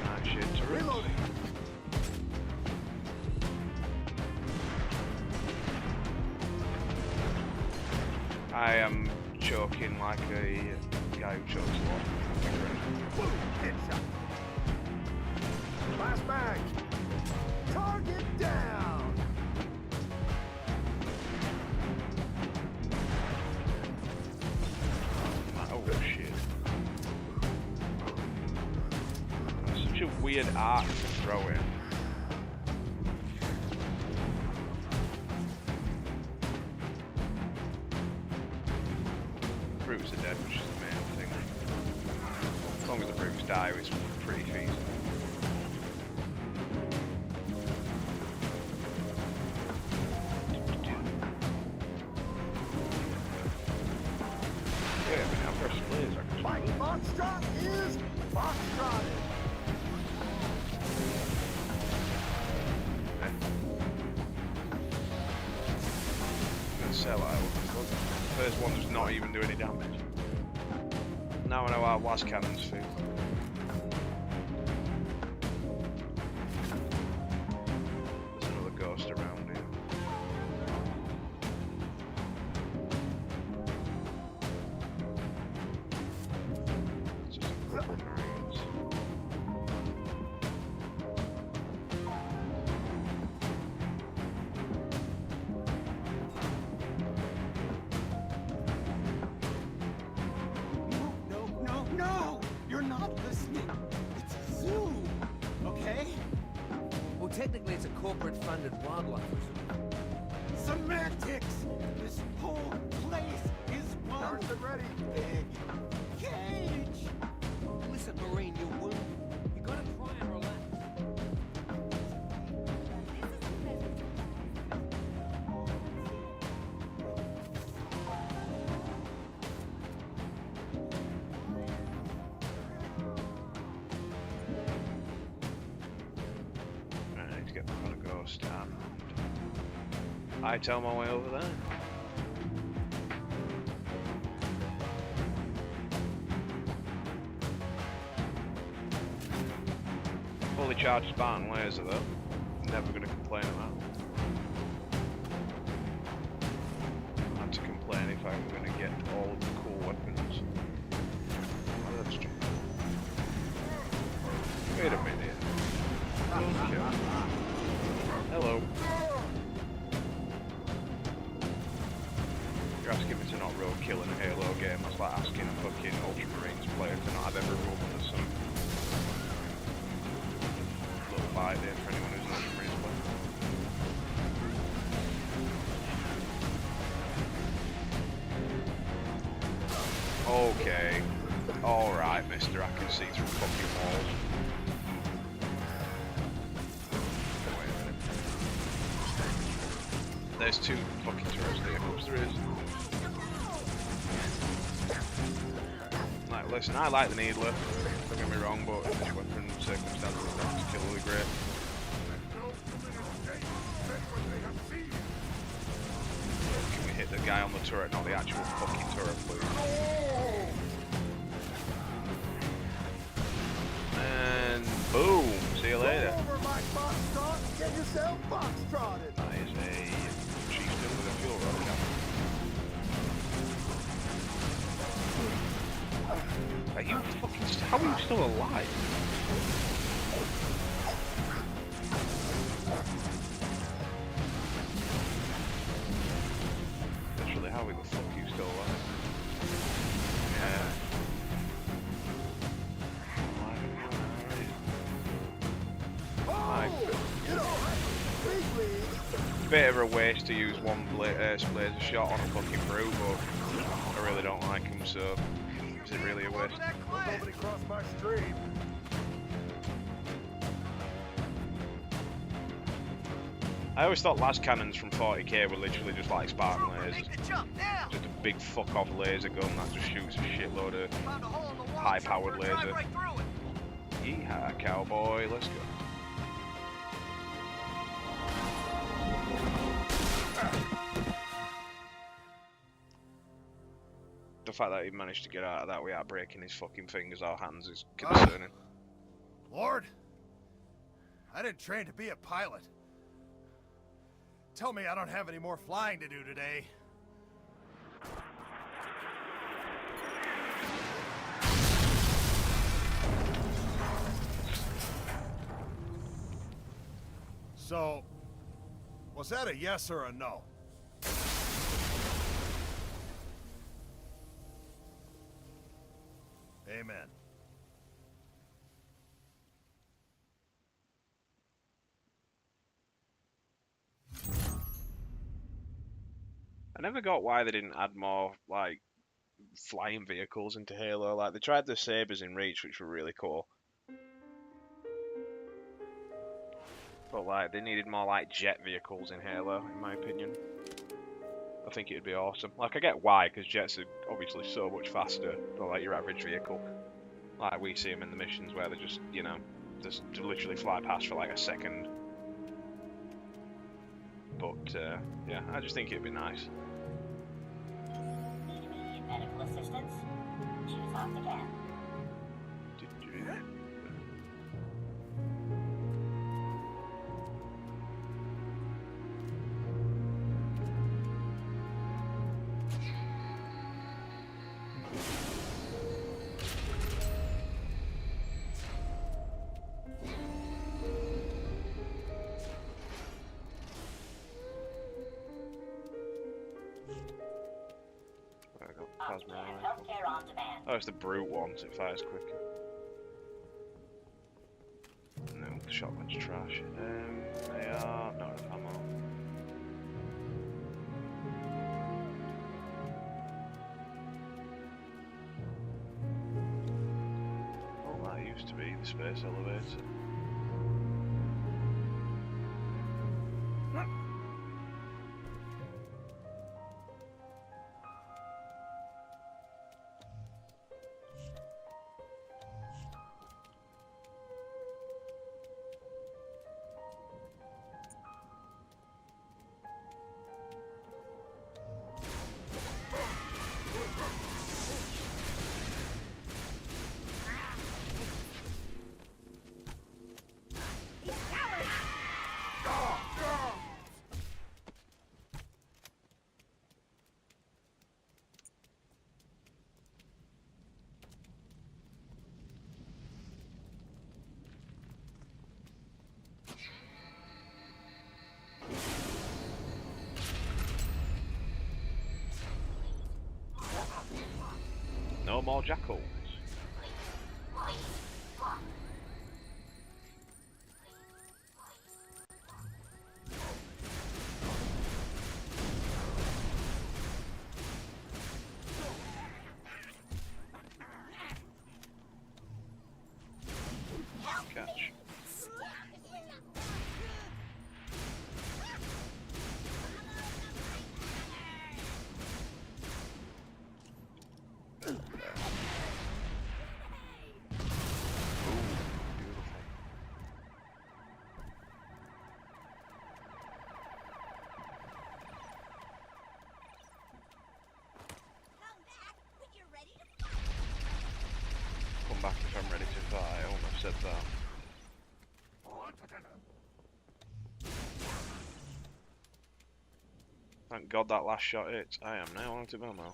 Nice shit turret. Reloading. I am choking like a guy who chokes a lot. Boom! Headshot. Last mag. Target down. Oh shit. That's such a weird arc to throw in. Brutes are dead, which is the main thing. As long as the brutes die, it's pretty feasible. Yeah, I mean, how fresh players are. My Foxtrot is Foxtrotted. Sell out. The first one does not even do any damage. Now I know how las cannons feel. There's another ghost around here. It's just a couple of marines. No! You're not listening. It's a zoo, okay? Well, technically it's a corporate-funded wildlife reserve. Semantics! This whole place is one Cards are ready. big cage! Listen, Marine, you're wounded. You gotta try and relax. hightail my way over there. Fully charged Spartan laser though. Never gonna complain about. I have to complain if I'm gonna get all of the cool weapons. Oh, that's true. Wait a minute. Okay. Hello. You're asking me to not roll kill in a Halo game. That's like asking a fucking Ultramarines player to not have ever rolled under some little bite there for anyone who's an Ultramarines player. Okay. Alright, mister, I can see through fucking walls. Wait a minute. There's two fucking turrets there. Of course there is. Like, listen, I like the Needler. Don't get me wrong, but in this weapon circumstances, that's killingly great. Can we hit the guy on the turret, not the actual fucking turret, please? And boom! See you later. Get yourself foxtrotted. That is a chieftain with a fuel rod cap. Are you fucking? How are you still alive? Literally, how the fuck are you still alive? Yeah. Bit of a waste to use one laser shot on a fucking brute, but I really don't like him, so is it really a waste? Nobody crossed my stream. I always thought las cannons from 40k were literally just like Spartan lasers. Just a big fuck off laser gun that just shoots a shitload of high powered laser. Yeehaw, cowboy, let's go. The fact that he managed to get out of that without breaking his fucking fingers or hands is concerning. Lord, I didn't train to be a pilot. Tell me I don't have any more flying to do today. So, was that a yes or a no? Amen. I never got why they didn't add more, like, flying vehicles into Halo. Like, they tried the Sabres in Reach, which were really cool. But, like, they needed more, like, jet vehicles in Halo, in my opinion. I think it'd be awesome. Like, I get why, because jets are obviously so much faster than, like, your average vehicle. Like, we see them in the missions where they just, you know, just literally fly past for, like, a second. But, yeah, I just think it'd be nice. Need immediate medical assistance? Choose off the gap. Healthcare on demand. Oh, it's the brute one, so it fires quicker. No, the shotgun's trash. They are not enough ammo. Oh, that used to be the space elevator. more jackals. Catch. Come back if I'm ready to fight. I almost said that. Thank God that last shot hit. I am now on to Belmo.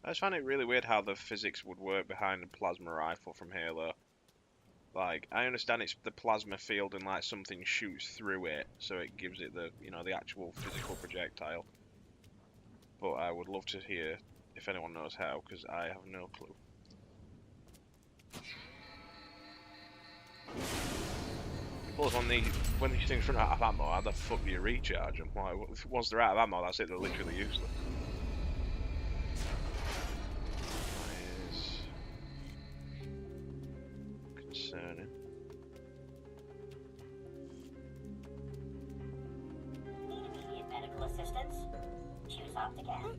I just find it really weird how the physics would work behind a plasma rifle from Halo. Like, I understand it's the plasma field and like something shoots through it, so it gives it the, you know, the actual physical projectile. But I would love to hear if anyone knows how, because I have no clue. Plus, when these things run out of ammo, how the fuck do you recharge them? Like, once they're out of ammo, that's it, they're literally useless. Concerning. Need immediate medical assistance? Choose Optican.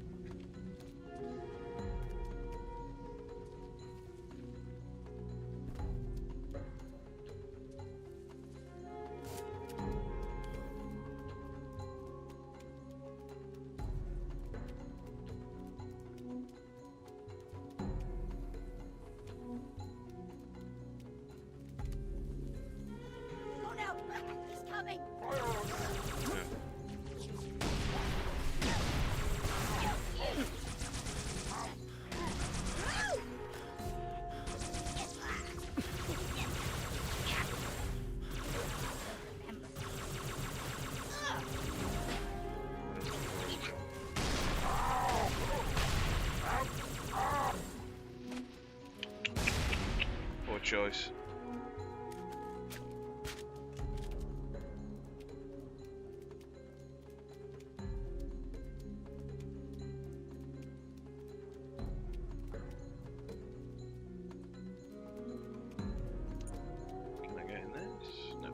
Poor choice. Can I get in this? No.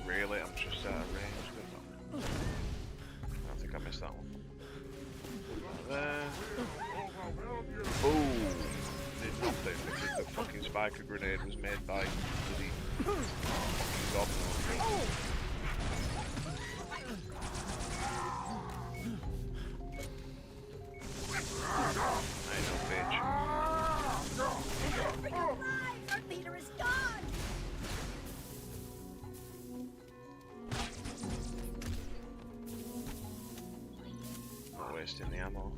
Really? I'm just out of range. Good luck. I don't think I missed that one. There. Boom! Did nothing because the fucking spiker grenade was made by the God knows. I know, bitch. Our leader is gone! Not wasting the ammo.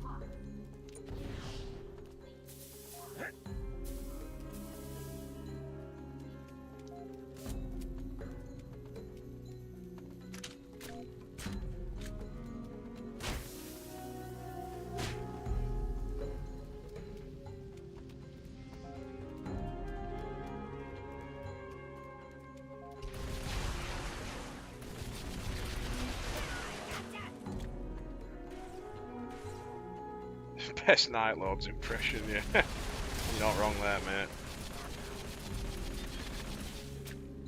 Best Night Lord's impression, yeah. You're not wrong there, mate.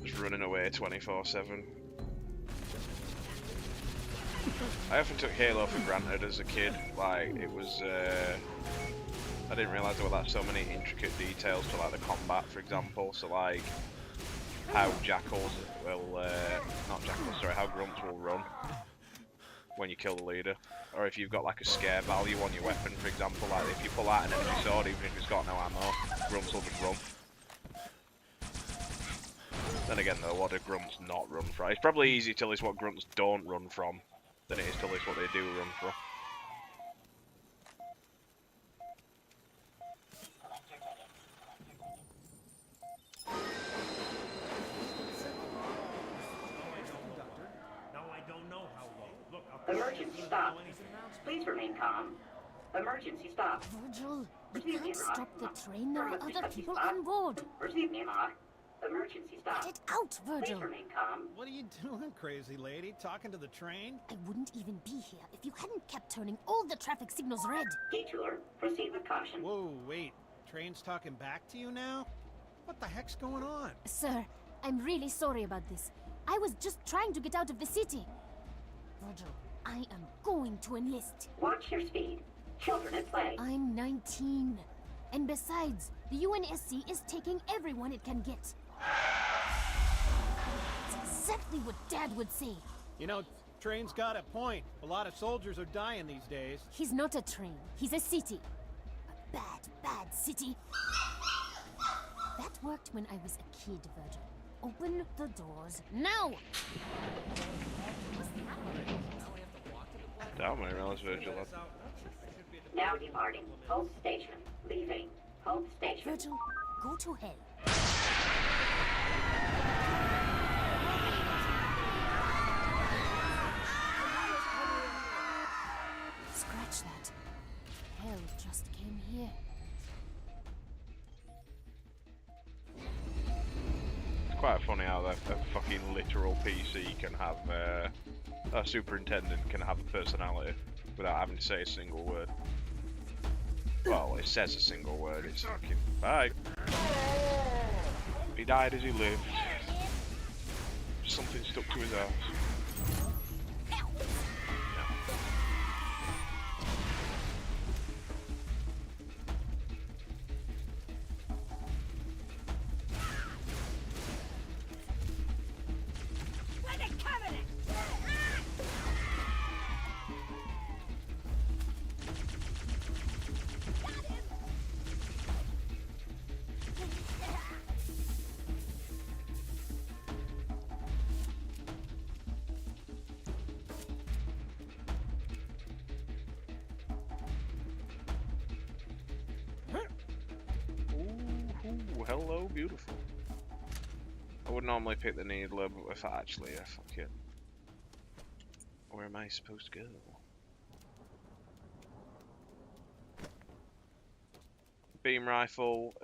Just running away 24/7. I often took Halo for granted as a kid. Like, it was I didn't realise there were like so many intricate details to like the combat, for example. So like how jackals will, not jackals, sorry, how grunts will run when you kill the leader, or if you've got like a scare value on your weapon, for example, like if you pull out an energy sword, even if it's got no ammo, grunts will just run. Then again though, what do grunts not run from? It's probably easier to list what grunts don't run from than it is to list what they do run from. Emergency stop. Please remain calm. Emergency stop. Virgil, we Receive me, can't Mark. stop the train. There are Emergency other stop. people on board. Receive me, Mark. Emergency stop. Get it out, Please Virgil. remain calm. What are you doing, crazy lady? Talking to the train? I wouldn't even be here if you hadn't kept turning all the traffic signals red. Detour. Proceed with caution. Whoa, wait. Train's talking back to you now? What the heck's going on? Sir, I'm really sorry about this. I was just trying to get out of the city. Virgil, I am going to enlist. Watch your speed. Children at play. I'm 19. And besides, the UNSC is taking everyone it can get. It's exactly what Dad would say. You know, Train's got a point. A lot of soldiers are dying these days. He's not a train. He's a city. A bad, bad city. That worked when I was a kid, Virgil. Open the doors now! Damn, I realised Virgil had... Now departing. Hope station. Leaving. Hope station. Virgil, go to hell. Scratch that. Hell just came here. It's quite funny how a fucking literal PC can have, a superintendent can have a personality without having to say a single word. Well, it says a single word, it's fucking... Bye! He died as he lived. Something stuck to his ass. Ooh, hello, beautiful. I would normally pick the needler, but if I actually, fuck it. Where am I supposed to go? Beam rifle,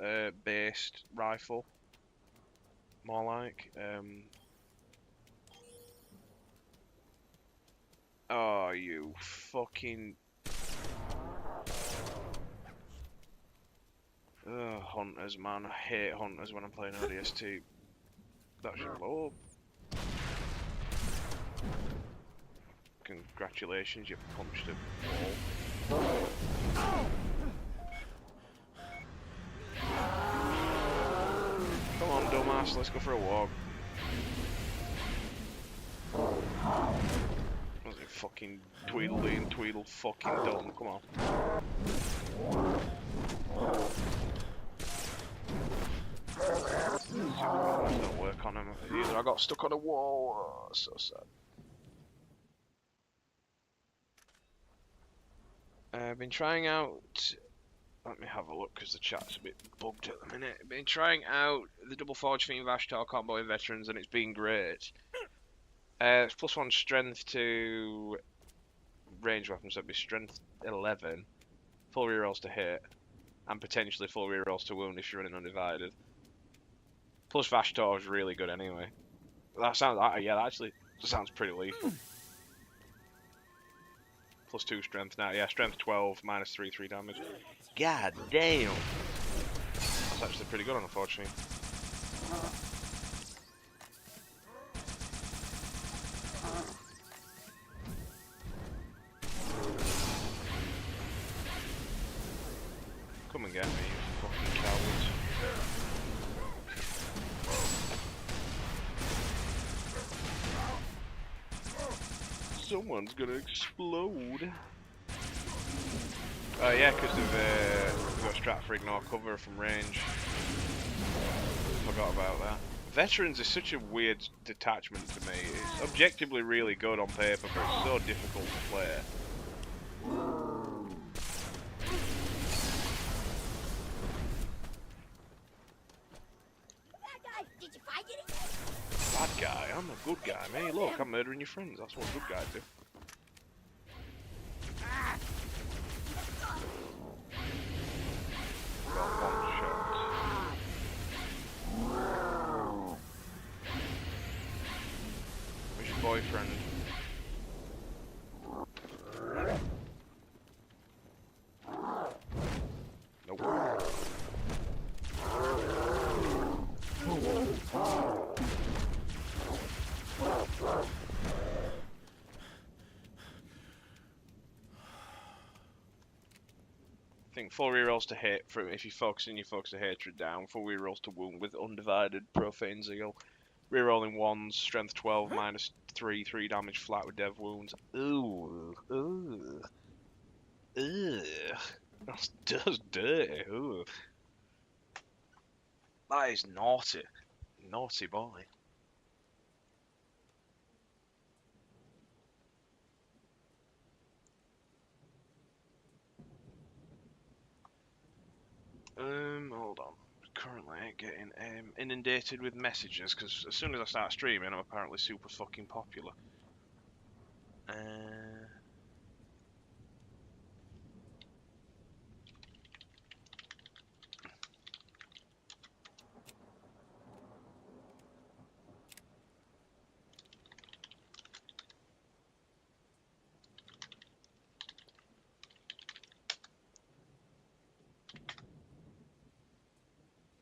based rifle. More like. Oh, you fucking. Ugh, hunters, man. I hate hunters when I'm playing ODST. That should blow up. Congratulations, you punched a wall. Come on, dumbass, let's go for a walk. Wasn't fucking Tweedledee and Tweedle fucking dumb, come on. Don't work on him either. I got stuck on a wall. Oh, so sad. I've been trying out. Let me have a look because the chat's a bit bugged at the minute. Been trying out the double forge Fiend Vashtar combo in veterans and it's been great. It's +1 strength to range weapons, so it'd be strength 11, full rerolls to hit, and potentially full rerolls to wound if you're running undivided. Plus Vashtar is really good anyway. That sounds, yeah, that actually sounds pretty lethal. +2 strength now, yeah, strength 12, -3 damage. God damn! That's actually pretty good, unfortunately. Come Someone's gonna explode. Oh yeah, because they've got strat for ignore cover from range. Forgot about that. Veterans is such a weird detachment to me. It's objectively really good on paper, but it's so difficult to play. Bad guy, did you find anything? Bad guy? I'm a good guy, mate. Look, I'm murdering your friends. That's what good guys do. Got one shot. Where's your boyfriend? Nope. I think 4 rerolls to hit from if you focus the hatred down. 4 rerolls to wound with undivided profane zeal. Rerolling 1s, strength 12 minus 3, 3 damage flat with dev wounds. Ooh, ooh, ugh. That's just dirty. Ooh. That is naughty, naughty boy. Hold on. Currently getting inundated with messages because as soon as I start streaming, I'm apparently super fucking popular.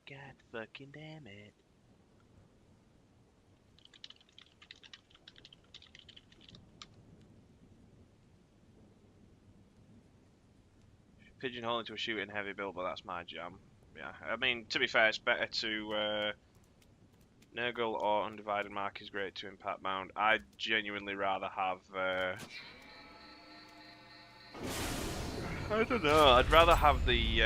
God fucking damn it. Pigeonhole into a shooting heavy build, but that's my jam. Yeah, I mean, to be fair, it's better to Nurgle or Undivided Mark is great to impact bound. I'd genuinely rather have I don't know, I'd rather have the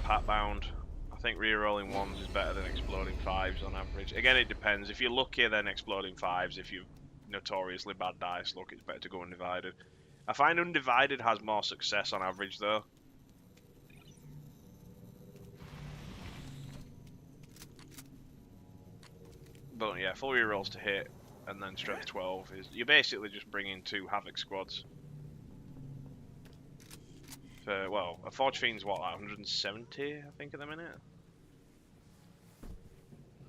Pat bound. I think re-rolling 1s is better than exploding 5s on average. Again, it depends. If you're lucky, then exploding 5s. If you've notoriously bad dice luck, it's better to go Undivided. I find Undivided has more success on average, though. But yeah, 4 rerolls to hit, and then strength 12 is... You're basically just bringing 2 Havoc squads. For, well, a Forge Fiend's what, like 170, I think, at the minute?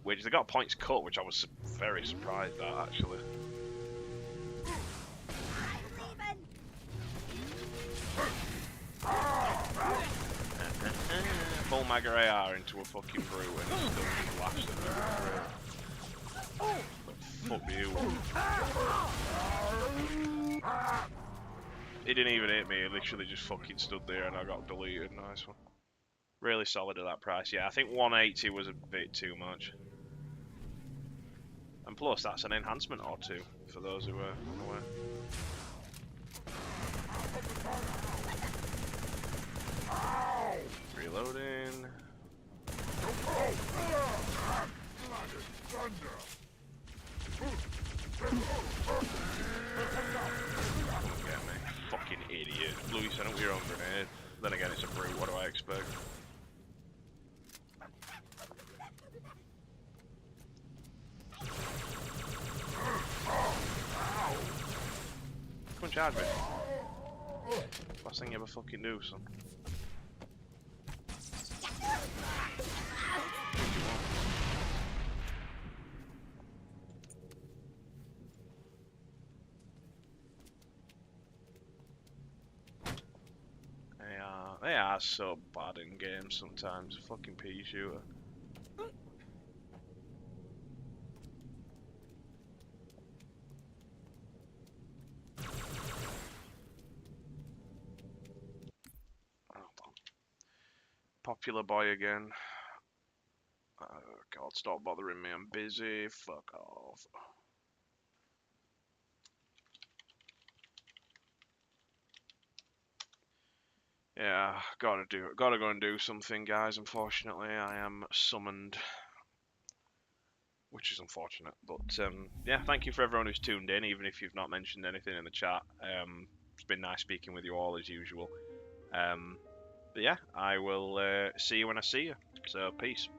Which they got points cut, which I was very surprised at, actually. Full Mega AR into a fucking brute and it still just laughs at me. Fuck you. He didn't even hit me, he literally just fucking stood there and I got deleted. Nice one. Really solid at that price. Yeah, I think 180 was a bit too much. And plus, that's an enhancement or 2 for those who are unaware. Reloading. Don't get me. Fucking idiot. Louis, set up your own grenade. Then again, it's a brute. What do I expect? Come on, charge me. Last thing you ever fucking do, son. They are so bad in games sometimes. Fucking pea shooter. Popular boy again. Oh god, stop bothering me, I'm busy. Fuck off. Yeah, gotta go and do something, guys. Unfortunately, I am summoned, which is unfortunate. But yeah, thank you for everyone who's tuned in, even if you've not mentioned anything in the chat. It's been nice speaking with you all as usual. But yeah, I will see you when I see you. So peace.